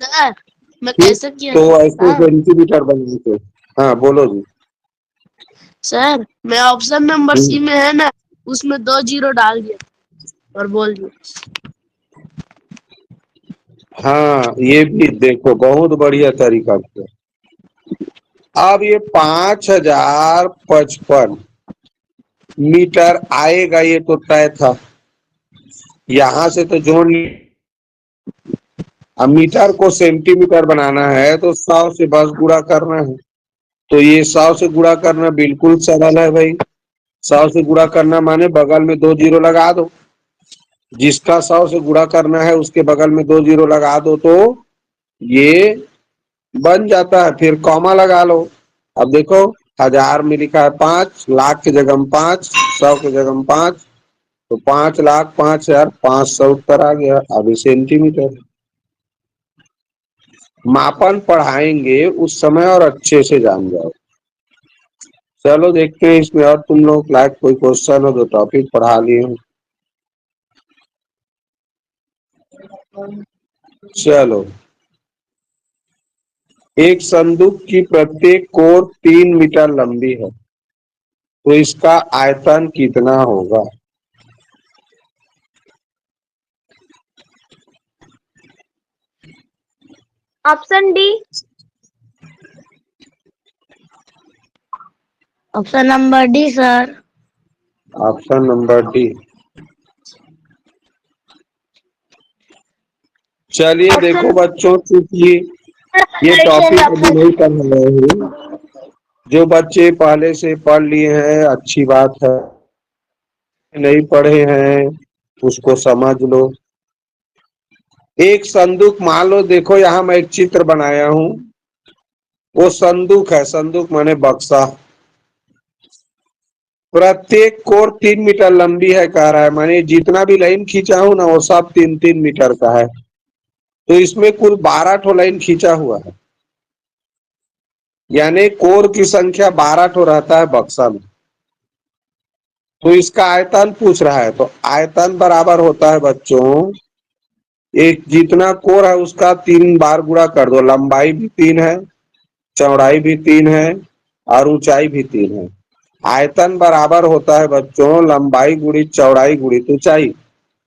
सर मैं ठीक, कैसे किया तो था ऐसे सर? सेंटीमीटर बनने के। हाँ बोलो जी। सर मैं ऑप्शन नंबर सी हम्म, में है ना, उसमें 2 जीरो डाल दिया और बोल दिया। हाँ ये भी देखो बहुत बढ़िया तरीका किया। अब ये 5055 मीटर आएगा, ये तो तय था। यहां से तो जोड़ ली। अब मीटर को सेंटीमीटर बनाना है तो 100 से बस गुणा करना है। तो ये 100 से गुणा करना बिल्कुल सरल है भाई। 100 से गुणा करना माने बगल में 2 जीरो लगा दो। जिसका 100 से गुणा करना है उसके बगल में 2 जीरो लगा दो तो ये बन जाता है। फिर कॉमा लगा लो। अब देखो, 1000 में लिखा है 5, लाख की जगह में 5, 100 की जगह में 5, तो 5,05,500 उत्तर आ गया। अभी सेंटीमीटर मापन पढ़ाएंगे उस समय और अच्छे से जान जाओ। चलो देखते हैं इसमें और तुम लोग लाइक कोई क्वेश्चन हो तो टॉपिक पढ़ा लिए हो। चलो, एक संदूक की प्रत्येक कोर 3 मीटर लंबी है तो इसका आयतन कितना होगा? Option D. Option number D sir. Option number D. चलिए देखो ऑप्शन बच्चों, चूंकि ये टॉपिक अभी नहीं कर रहे हैं, जो बच्चे पहले से पढ़ लिए हैं अच्छी बात है, नहीं पढ़े हैं उसको समझ लो। एक संदूक मान लो, देखो यहाँ मैं एक चित्र बनाया हूं, वो संदूक है। संदूक माने बक्सा। प्रत्येक कोर 3 मीटर लंबी है कह रहा है, माने जितना भी लाइन खींचा हूं ना वो सब 3-3 मीटर का है। तो इसमें कुल 12 ठो लाइन खींचा हुआ है, यानी कोर की संख्या 12 ठो रहता है बक्सा में। तो इसका आयतन पूछ रहा है, तो आयतन बराबर होता है बच्चों, एक जितना कोर है उसका 3 बार गुणा कर दो। लंबाई भी 3 है, चौड़ाई भी 3 है और ऊंचाई भी 3 है। आयतन बराबर होता है बच्चों लंबाई गुणी चौड़ाई गुणी ऊंचाई।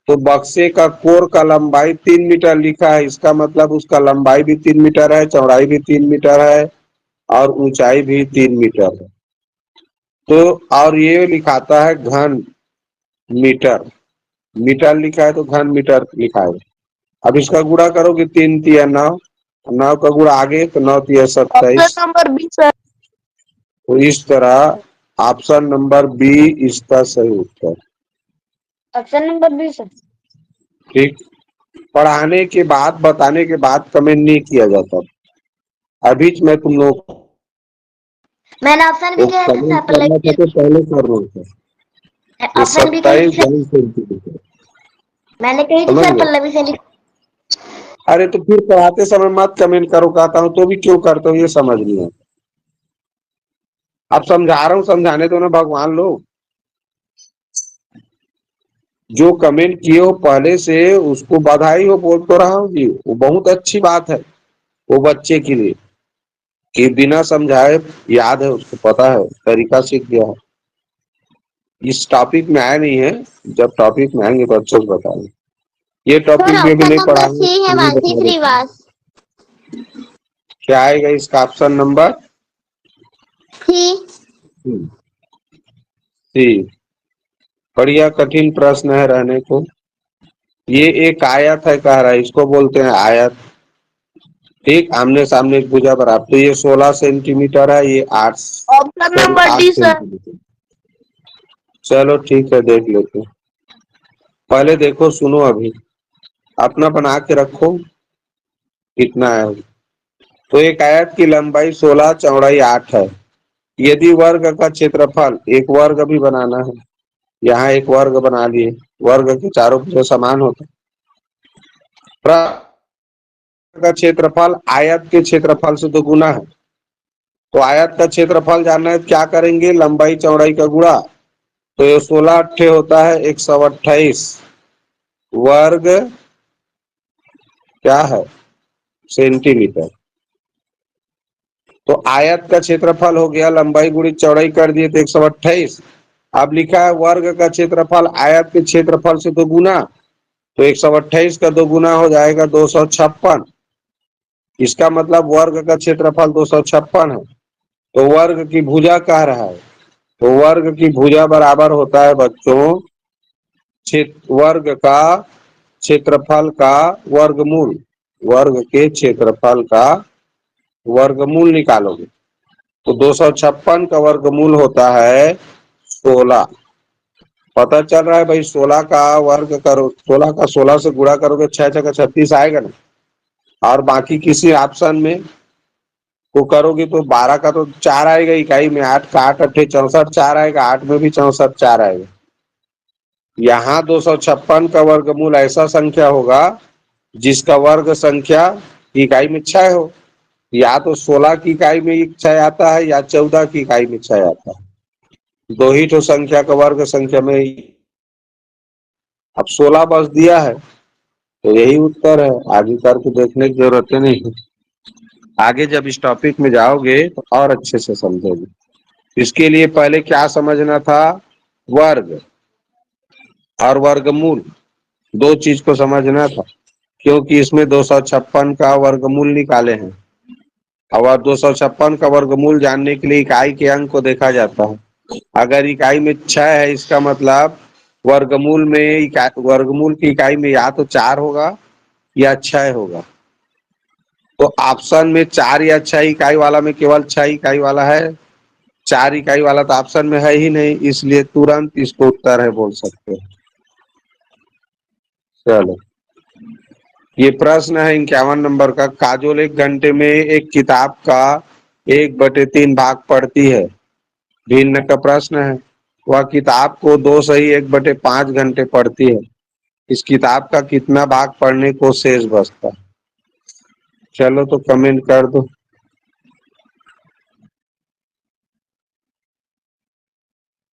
तो बक्से का कोर का लंबाई 3 मीटर लिखा है, इसका मतलब उसका लंबाई भी 3 मीटर है, चौड़ाई भी 3 मीटर है और ऊंचाई भी 3 मीटर है। तो और ये लिखाता है घन मीटर। मीटर लिखा है तो घन मीटर लिखा है। अब इसका गुणा करोगे 3 तिया 9, 9 का गुणा आगे तो 9 तिया ऑप्शन 27। Number B sir. तो इस तरह ऑप्शन नंबर बी इसका सही उत्तर। Option number B sir. ठीक, पढ़ाने के बाद बताने के बाद कमेंट नहीं किया जाता। अभी मैं तुम लोग मैंने ऑप्शन भी को कहे थे कमेंट सर करना था पल्लवी। तो पहले कर रहे थे। ये ऑप्शन भी कही 27 थी सर। जन सेंटीमीटर, मैंने कही थी समझ सर गए? पल्लवी से अरे तो फिर पढ़ाते समय मत कमेंट करो, कहता हूँ तो भी क्यों करते हो ये समझ नहीं है। अब समझा रहा हूँ, समझाने दो ना भगवान लोग। जो कमेंट किए हो पहले से उसको बधाई हो, बोल तो रहा हूँ जी, वो बहुत अच्छी बात है वो बच्चे के लिए कि बिना समझाए याद है, उसको पता है, तरीका सीख गया है। इस टॉपिक में आया नहीं है, जब टॉपिक में आएंगे बच्चों को बताएंगे। ये सर। टॉपिक में भी ऑप्शन नहीं नंबर पढ़ाएंगे, सी है फिर भी मानसी बता देते हैं। श्रीवास। क्या आएगा इसका ऑप्शन नंबर सी। सी। बढ़िया कठिन प्रश्न है रहने को। ये एक आयत है कह रहा है, इसको बोलते हैं आयत। ठीक, आमने सामने एक भुजा बराबर। तो ये 16 सेंटीमीटर है, ये 8 option sorry number 8 D sir. Centimetre. चलो ठीक है, देख लेते हैं। पहले देखो सुनो, अभी अपना बना के रखो कितना है। तो एक आयत की लंबाई 16, चौड़ाई 8 है। यदि वर्ग का क्षेत्रफल, एक वर्ग भी बनाना है, यहाँ एक वर्ग बना लिए, वर्ग के चारों भुजा समान होते हैं। का क्षेत्रफल आयत के क्षेत्रफल से तो गुना है। तो आयत का क्षेत्रफल जानना है, क्या करेंगे, लंबाई चौड़ाई का गुणा। तो ये 16 अट्ठे होता है 128 वर्ग क्या है सेंटीमीटर। तो आयत का क्षेत्रफल हो गया, लंबाई गुणित चौड़ाई कर दिए तो 128। अब लिखा है वर्ग का क्षेत्रफल आयत के क्षेत्रफल से दो गुना, तो 128 का दो गुना हो जाएगा 256। इसका मतलब वर्ग का क्षेत्रफल 256 है। तो वर्ग की भुजा कह रहा है, तो वर्ग की भुजा बराबर होता है बच्चों वर्ग का क्षेत्रफल का वर्गमूल। वर्ग के क्षेत्रफल का वर्गमूल निकालोगे तो 256 का वर्गमूल होता है 16। पता चल रहा है भाई, 16 का वर्ग करो, 16 का 16 से गुणा करोगे 6 छक्का 36 आएगा ना। और बाकी किसी ऑप्शन में को करोगे तो 12 का तो 4 आएगा इकाई में, 8 का 8 अट्ठे 64 4 आएगा, 8 में भी 64 4 आएगा। यहाँ 256 का वर्गमूल ऐसा संख्या होगा जिसका वर्ग संख्या इकाई में 6 हो। या तो 16 की इकाई में 6 आता है या 14 की इकाई में 6 आता है। दो ही तो संख्या का वर्ग संख्या में। अब 16 बस दिया है तो यही उत्तर है, आगे करके देखने की जरूरत नहीं है। आगे जब इस टॉपिक में जाओगे तो और अच्छे से समझोगे। इसके लिए पहले क्या समझना था, वर्ग और वर्गमूल दो चीज को समझना था, क्योंकि इसमें 256 का वर्गमूल निकाले हैं। और 256 का वर्गमूल जानने के लिए इकाई के अंक को देखा जाता है। अगर इकाई में 6 है इसका मतलब वर्गमूल में वर्गमूल की इकाई में या तो 4 होगा या 6 होगा। तो ऑप्शन में 4 या 6 इकाई वाला में केवल 6 इकाई वाला है, 4 इकाई वाला तो ऑप्शन में है ही नहीं, इसलिए तुरंत इसको उत्तर है बोल सकते हैं। चलो, ये प्रश्न है 51 नंबर का। काजोल 1 घंटे में एक किताब का 1/3 भाग पढ़ती है। भिन्न का प्रश्न है। वह किताब को 2 सही 1/5 घंटे पढ़ती है। इस किताब का कितना भाग पढ़ने को शेष बचता है? चलो तो कमेंट कर दो।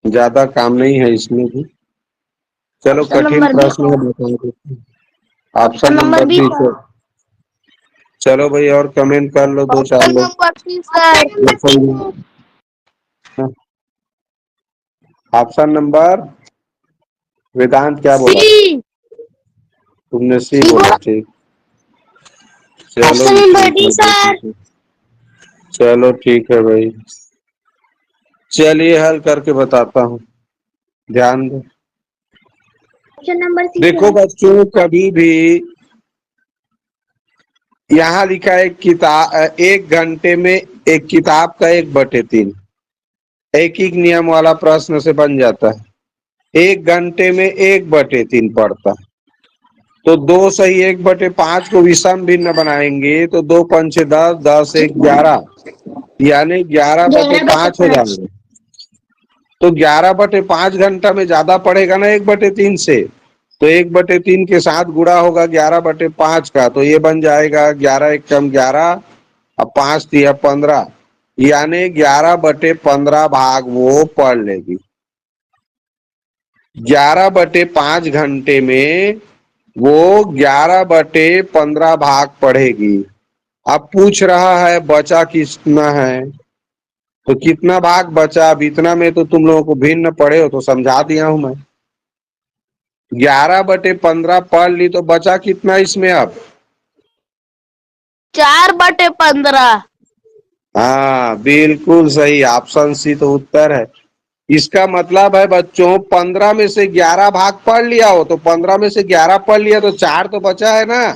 ज्यादा काम नहीं है इसमें भी। चलो कठिन प्रश्न है, बताओ। Option number B. चलो भाई और कमेंट कर लो 2-4 लोग। Number 3 sir. Option number Vedant क्या बोला? सी। तुमने सी बोला, ठीक। चलो नंबर डी सर। चलो ठीक है भाई, चलिए हल करके बताता हूँ, ध्यान दो। ऑप्शन नंबर सी देखो बच्चों, कभी भी यहाँ लिखा है किताब 1 घंटे में एक किताब का 1/3, एक ही नियम वाला प्रश्न से बन जाता है। 1 घंटे में 1/3 पढ़ता है, तो 2 सही 1/5 को विषम भिन्न बनाएंगे तो 2 पंचे 10, 10 1 11, यानी 11/5 हो जाएंगे। तो 11/5 घंटा में ज्यादा पड़ेगा ना 1/3 से, तो 1/3 के साथ गुणा होगा 11/5 का, तो ये बन जाएगा 11 1 कम 11 अब 5 3 15, यानी 11/15 भाग वो पढ़ लेगी। 11/5 घंटे में वो 11/15 भाग पढ़ेगी। अब पूछ रहा है बचा कितना है, तो कितना भाग बचा? अब इतना में तो तुम लोगों को भिन्न पढ़े हो तो समझा दिया हूं मैं। 11/15 पढ़ ली तो बचा कितना इसमें अब? 4/15। हाँ बिल्कुल सही, ऑप्शन सी तो उत्तर है। इसका मतलब है बच्चों 15 में से 11 भाग पढ़ लिया हो, तो 15 में से 11 पढ़ लिया तो 4 तो बचा है ना।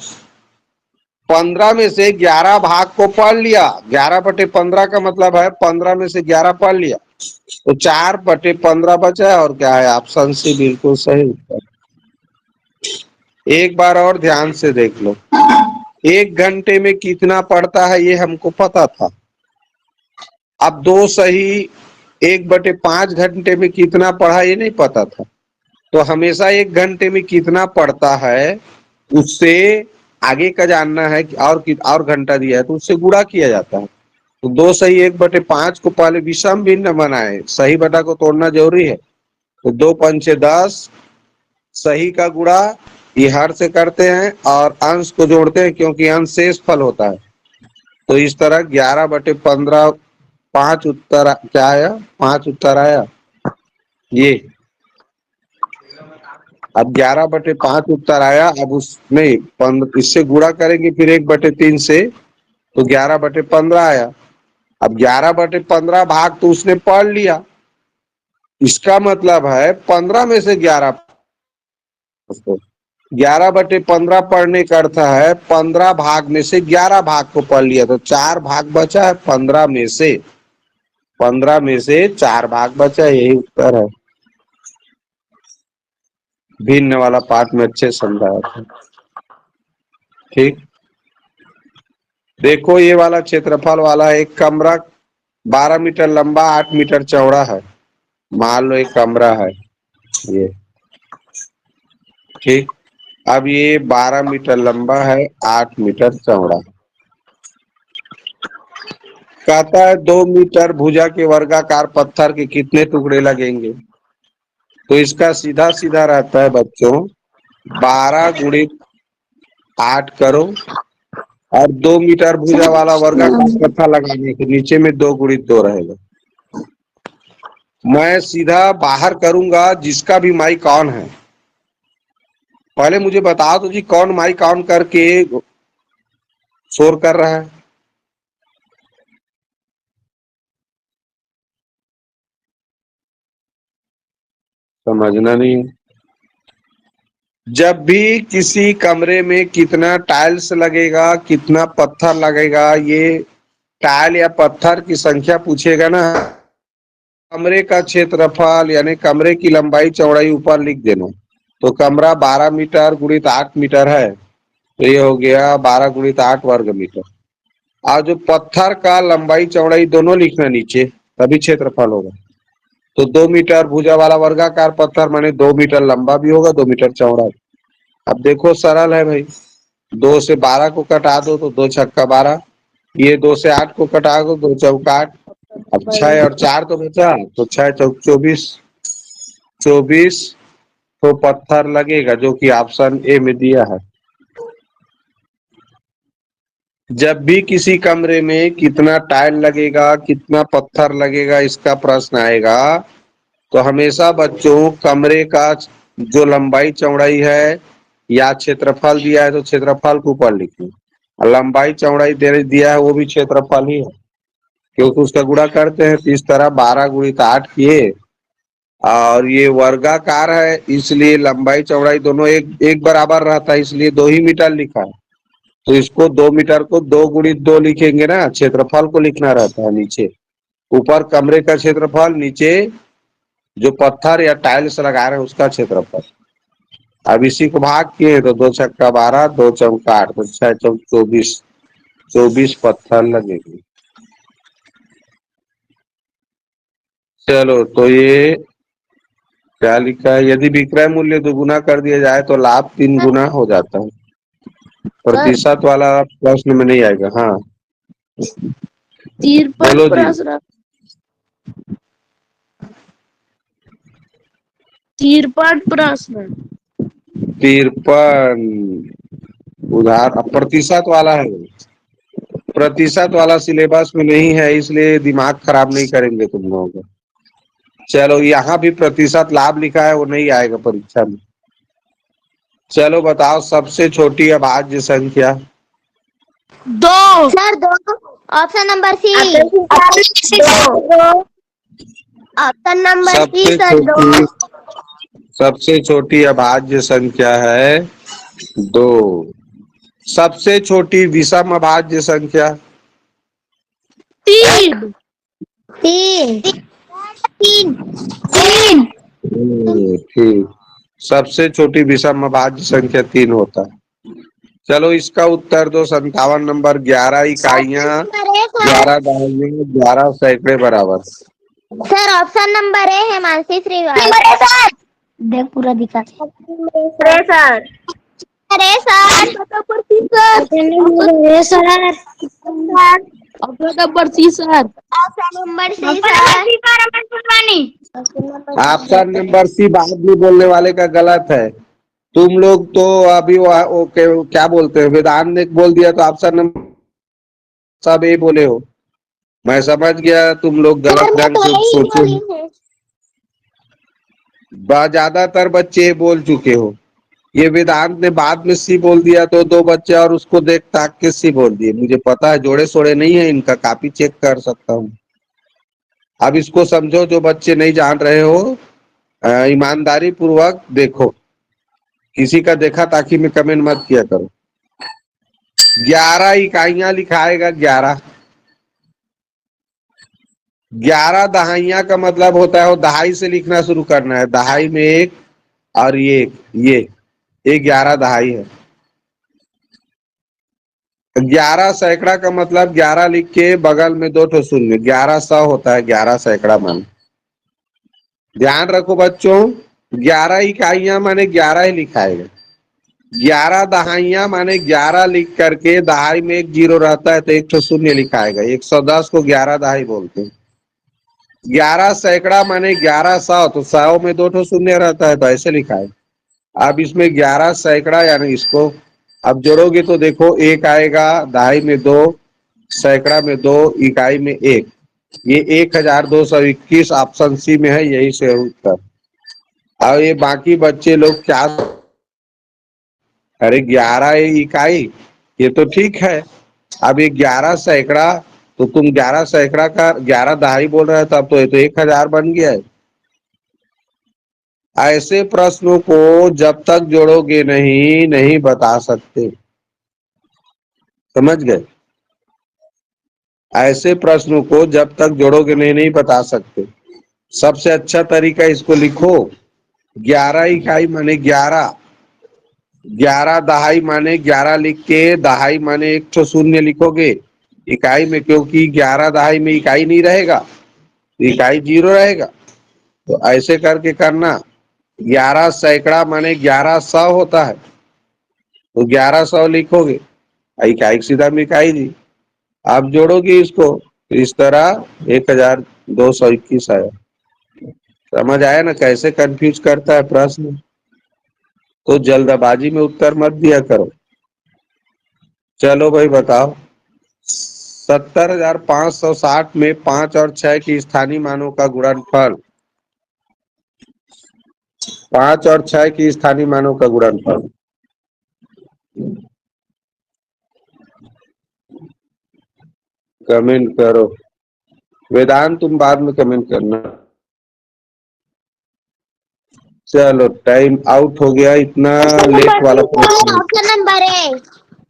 15 में से 11 भाग को पढ़ लिया, 11/15 का मतलब है 15 में से 11 पढ़ लिया, तो 4/15 बचा है। और क्या है? ऑप्शन सी बिल्कुल सही उत्तर। एक बार और ध्यान से देख लो, 1 घंटे में कितना पड़ता है ये हमको पता था। अब 2 सही 1/5 घंटे में कितना पढ़ा ये नहीं पता था। तो हमेशा 1 घंटे में कितना पड़ता है उससे आगे का जानना है कि और घंटा दिया है तो उससे गुणा किया जाता है। तो 2 सही 1/5 को पहले विषम भिन्न बनाए, सही बटा को तोड़ना जरूरी है। तो 2 पंचे 10, सही का गुणा ये हर से करते हैं और अंश को जोड़ते हैं, क्योंकि अंश शेष फल होता है। तो इस तरह 11/15 5 उत्तर क्या आया, 5 उत्तर आया ये। अब 11/5 उत्तर आया। अब उसमें इससे गुणा करेंगे फिर 1/3 से, तो 11/15 आया। अब 11/15 भाग तो उसने पढ़ लिया, इसका मतलब है 15 में से 11, 11/15 पढ़ने का अर्थ है 15 भाग में से 11 भाग को पढ़ लिया, तो 4 भाग बचा है 15 में से, 15 में से 4 भाग बचा, यही उत्तर है। भिन्न वाला पाठ में अच्छे समझाया था। ठीक, देखो ये वाला क्षेत्रफल वाला एक कमरा 12 मीटर लंबा 8 मीटर चौड़ा है। मान लो एक कमरा है ये, ठीक। अब ये 12 मीटर लंबा है 8 मीटर चौड़ा। कहता है 2 मीटर भुजा के वर्गाकार पत्थर के कितने टुकड़े लगेंगे। तो इसका सीधा सीधा रहता है बच्चों, 12 गुणित 8 करो और 2 मीटर भुजा वाला वर्गाकार पत्थर लगाने के नीचे में 2 गुणित 2 रहेगा। मैं सीधा बाहर करूंगा जिसका भी माइक ऑन है। पहले मुझे बताओ तो जी, कौन माइक ऑन करके शोर कर रहा है? समझना नहीं है। जब भी किसी कमरे में कितना टाइल्स लगेगा, कितना पत्थर लगेगा, ये टाइल या पत्थर की संख्या पूछेगा ना, कमरे का क्षेत्रफल यानी कमरे की लंबाई चौड़ाई ऊपर लिख देना। तो कमरा 12 मीटर गुणित 8 मीटर है, तो ये हो गया 12 गुणित 8 वर्ग मीटर। और जो पत्थर का लंबाई चौड़ाई दोनों लिखना नीचे, तभी क्षेत्रफल होगा। तो 2 मीटर भुजा वाला वर्गाकार पत्थर माने 2 मीटर लंबा भी होगा, 2 मीटर चौड़ा। अब देखो सरल है भाई, 2 से 12 को कटा दो तो 2 छक्का 12, ये 2 से 8 को कटा दो 2 चौका 8। अब 6 और 4 तो बचा, तो 6 चौक 24, 24 तो पत्थर लगेगा, जो कि ऑप्शन ए में दिया है। जब भी किसी कमरे में कितना टाइल लगेगा, कितना पत्थर लगेगा, इसका प्रश्न आएगा, तो हमेशा बच्चों कमरे का जो लंबाई चौड़ाई है या क्षेत्रफल दिया है तो क्षेत्रफल को ऊपर लिखना, लंबाई चौड़ाई दे दिया है वो भी क्षेत्रफल ही है, क्योंकि उसका गुणा करते हैं। तो इस तरह 12 गुणित 8 किए, और ये वर्गाकार है इसलिए लंबाई चौड़ाई दोनों एक बराबर रहता है, इसलिए 2 ही मीटर लिखा है। तो इसको 2 मीटर को 2 गुणित 2 लिखेंगे ना, क्षेत्रफल को लिखना रहता है नीचे, ऊपर कमरे का क्षेत्रफल, नीचे जो पत्थर या टाइल्स लगा रहे हैं उसका क्षेत्रफल। अब इसी को भाग किए तो 2 छक्का 12, 2 चौका 8, तो 6 चौक 24, 24 पत्थर लगेंगे। चलो, तो ये क्या लिखा है, यदि विक्रय मूल्य दोगुना कर दिया जाए तो लाभ 3 गुना हो जाता है। प्रतिशत वाला प्रश्न में नहीं आएगा। हाँ बोलो जी। 53 प्रश्न। 53 उधार प्रतिशत वाला है, प्रतिशत वाला सिलेबस में नहीं है, इसलिए दिमाग खराब नहीं करेंगे तुम लोगों का। चलो, यहाँ भी प्रतिशत लाभ लिखा है, वो नहीं आएगा परीक्षा में। चलो बताओ, सबसे छोटी अभाज्य संख्या। 2 sir 2, option number C. Option number C sir 2। सबसे छोटी अभाज्य संख्या है 2। सबसे छोटी विषम अभाज्य संख्या 3। 3। ठीक, सबसे छोटी विषम अभाज्य संख्या 3 होता है। चलो इसका उत्तर दो। 57 नंबर, 11 इकाइयां, 11 दहाइयां, 11 सैकड़े बराबर। सर ऑप्शन नंबर ए है, मानसी श्रीवास्तव। देख पूरा दिखा। अरे सर, अरे sir, option number C sir. Option number C sir. Option number C बाद में बोलने वाले का गलत है। तुम लोग तो अभी वो क्या बोलते हैं, वेदांत ने बोल दिया तो ऑप्शन नंबर सब ए बोले हो। मैं समझ गया तुम लोग गलत सर, मैं ढंग तो से यही सोचे बोली हो। हूँ। ज्यादातर बच्चे ए बोल चुके हो। ये वेदांत ने बाद में सी बोल दिया तो दो बच्चे और उसको देख ताक के सी बोल दिए। मुझे पता है जोड़े सोड़े नहीं है इनका, कॉपी चेक कर सकता हूँ। अब इसको समझो जो बच्चे नहीं जान रहे हो, ईमानदारी पूर्वक देखो। किसी का देखा ताकि में कमेंट मत किया करो। 11 इकाइयां लिखाएगा। 11 दहाइयां का मतलब होता है वो दहाई से लिखना शुरू करना है। दहाई में एक और ये 11 दहाई है। 11 सैकड़ा का मतलब 11 लिख के बगल में 2 ठो शून्य, 1100 होता है। 11 सैकड़ा मान ध्यान रखो बच्चों, 11 इकाइयां माने 11 ही लिखाएगा। 11 दहाइयां माने 11 लिख करके दहाई में एक जीरो रहता है तो एक ठो शून्य लिखाएगा। 110 को 11 दहाई बोलते हैं। 11 सैकड़ा माने 1100, तो 100 में 2 ठो शून्य रहता है तो ऐसे लिखाएगा। अब इसमें 11 सैकड़ा यानी इसको अब जोड़ोगे तो देखो एक आएगा, दहाई में 2, सैकड़ा में 2, इकाई में 1। ये 1221 ऑप्शन सी में है, यही से उत्तर। और ये बाकी बच्चे लोग क्या, अरे 11 इकाई ये तो ठीक है। अब ये 11 सैकड़ा, तो तुम 11 सैकड़ा का 11 दहाई बोल रहे हो, तब तो ये तो 1000 बन गया है। ऐसे प्रश्नों को जब तक जोड़ोगे नहीं बता सकते। समझ गए? ऐसे प्रश्नों को जब तक जोड़ोगे नहीं बता सकते। सबसे अच्छा तरीका इसको लिखो, 11 इकाई माने 11, 11 दहाई माने 11 लिख के दहाई माने एक ठो शून्य लिखोगे इकाई में, क्योंकि 11 दहाई में इकाई नहीं रहेगा, इकाई जीरो रहेगा। तो ऐसे करके करना। 11 सैकड़ा माने 1100 होता है, तो 1100 लिखोगे, इकाई सीधा में इकाई दी। आप जोड़ोगे इसको तो इस तरह 1221 आया। समझ आया ना कैसे कंफ्यूज करता है प्रश्न? तो जल्दबाजी में उत्तर मत दिया करो। चलो भाई बताओ, 70,560 में 5 और 6 की स्थानीय मानों का गुणनफल, 5 और 6 की स्थानीय मानों का गुणनफल। कमेंट करो। वेदांत तुम बाद में कमेंट करना। चलो टाइम आउट हो गया, इतना लेट वाला प्रश्न। Option number A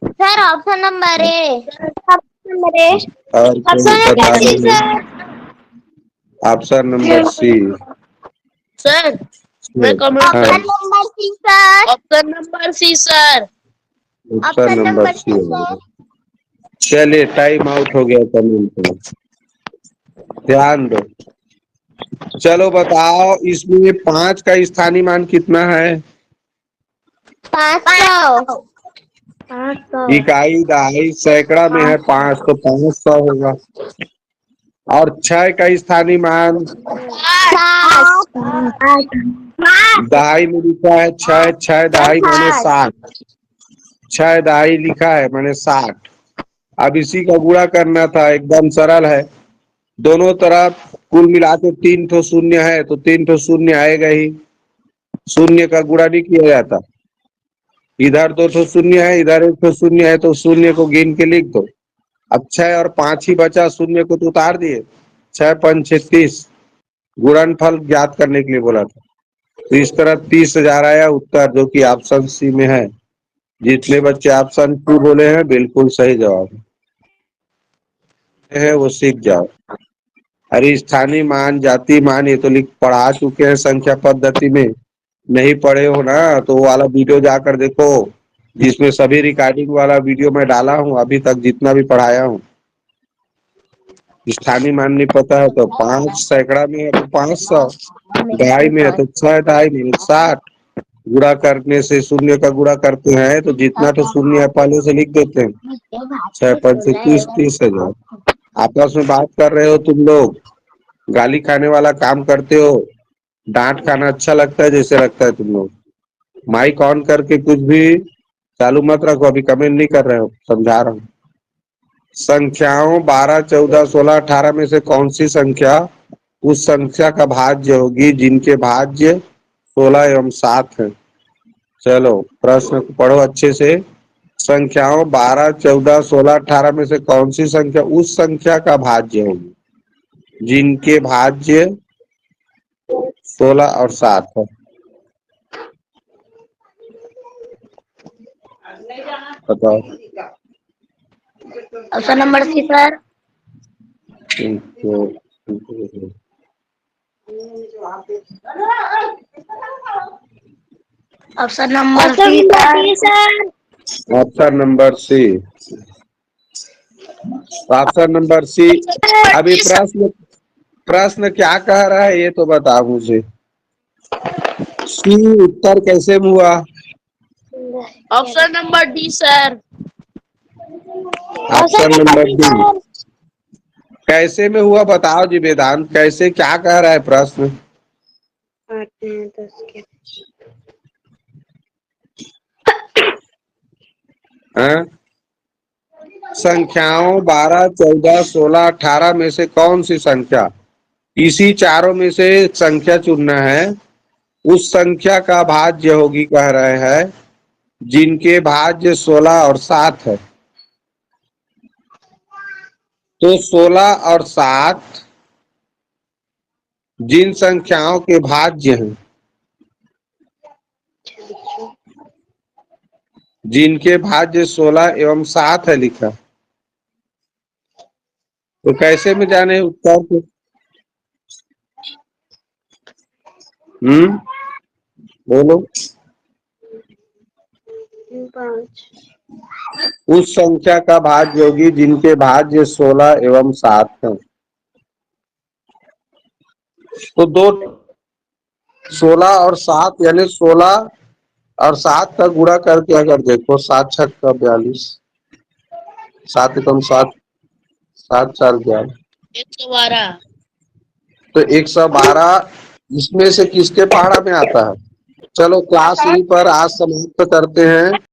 sir, option number A, option number A, और option number C sir. Option number C. Sir मैं कमेंट हाँ, option number C sir. Option number C sir. Option number C. चलिए time out हो गया comment. ध्यान दो। चलो बताओ इसमें 5 का स्थानीय मान कितना है? 500। इकाई दहाई सैकड़ा में है 5, तो 500 होगा। और 6 का स्थानीय मान 60। दहाई में लिखा है 6, 6 दहाई माने 60, 6 दहाई लिखा है माने 60। अब इसी का गुणा करना था, एकदम सरल है। दोनों तरफ कुल मिला के 3 ठो शून्य है तो 3 ठो शून्य आएगा ही। शून्य का गुणा नहीं किया जाता। इधर 2 ठो शून्य है, इधर 1 ठो शून्य है, तो शून्य को गिन के लिख दो। अब 6 और 5 ही बचा, शून्य को तो उतार दिए। 6 5 36 गुणनफल ज्ञात करने के लिए बोला था। तो इस तरह 30,000 आया उत्तर, जो कि ऑप्शन सी में है। जितने बच्चे ऑप्शन 2 बोले हैं बिल्कुल सही जवाब है वो सीख जाओ। अरे स्थानीय मान, जाति मान ये तो लिख पढ़ा चुके हैं संख्या पद्धति में। नहीं पढ़े हो ना तो वो वाला वीडियो जाकर देखो, जिसमें सभी रिकॉर्डिंग वाला वीडियो मैं डाला हूँ अभी तक जितना भी पढ़ाया हूँ। स्थानीय मान नहीं पता है तो 5 सैकड़ा में है तो 500, दहाई में है तो 6 दहाई में 60, गुणा करने से शून्य का गुणा करते हैं तो जितना तो शून्य है पहले से लिख देते हैं। 6 5 से 30, 30,000। आपस में बात कर रहे हो तुम लोग, गाली खाने वाला काम करते हो। डांट खाना अच्छा लगता है जैसे लगता है तुम लोग। माइक ऑन करके कुछ भी चालू मत रखो, अभी कमेंट नहीं कर रहे हो, समझा रहा हूँ। संख्याओं 12, 14, 16, 18 में से कौन सी संख्या उस संख्या का भाज्य होगी जिनके भाज्य 16 एवं 7 है। चलो प्रश्न को पढ़ो अच्छे से। संख्याओं 12, 14, 16, 18 में से कौन सी संख्या उस संख्या का भाज्य होगी जिनके भाज्य 16 और 7 है। बताओ। Option number C sir. Option number C sir. Option number C. Option number C. अभी प्रश्न प्रश्न क्या कह रहा है ये तो बता मुझे। सी उत्तर कैसे हुआ? Option number D sir. Option number D कैसे में हुआ बताओ जी वेदांत, कैसे क्या कह रहा है प्रश्न? 8 में 10 के हाँ? संख्याओं 12, 14, 16, 18 में से कौन सी संख्या, इसी चारों में से संख्या चुनना है, उस संख्या का भाज्य होगी कह रहे हैं जिनके भाज्य 16 और 7 है। तो 16 और 7 जिन संख्याओं के भाज्य हैं, जिनके भाज्य 16 एवं 7 है लिखा, तो कैसे में जाने उत्तर को? बोलो। 5 उस संख्या का भाज्य होगी जिनके भाज्य 16 एवं 7 है। तो दो 16 और 7 यानी 16 और 7 का गुणा करके अगर देखो 7 छक का 42, 7 एकम 7, 7 4 11, 112। तो 112 इसमें से किसके पहाड़ा में आता है? चलो क्लास यहीं पर आज समाप्त करते हैं।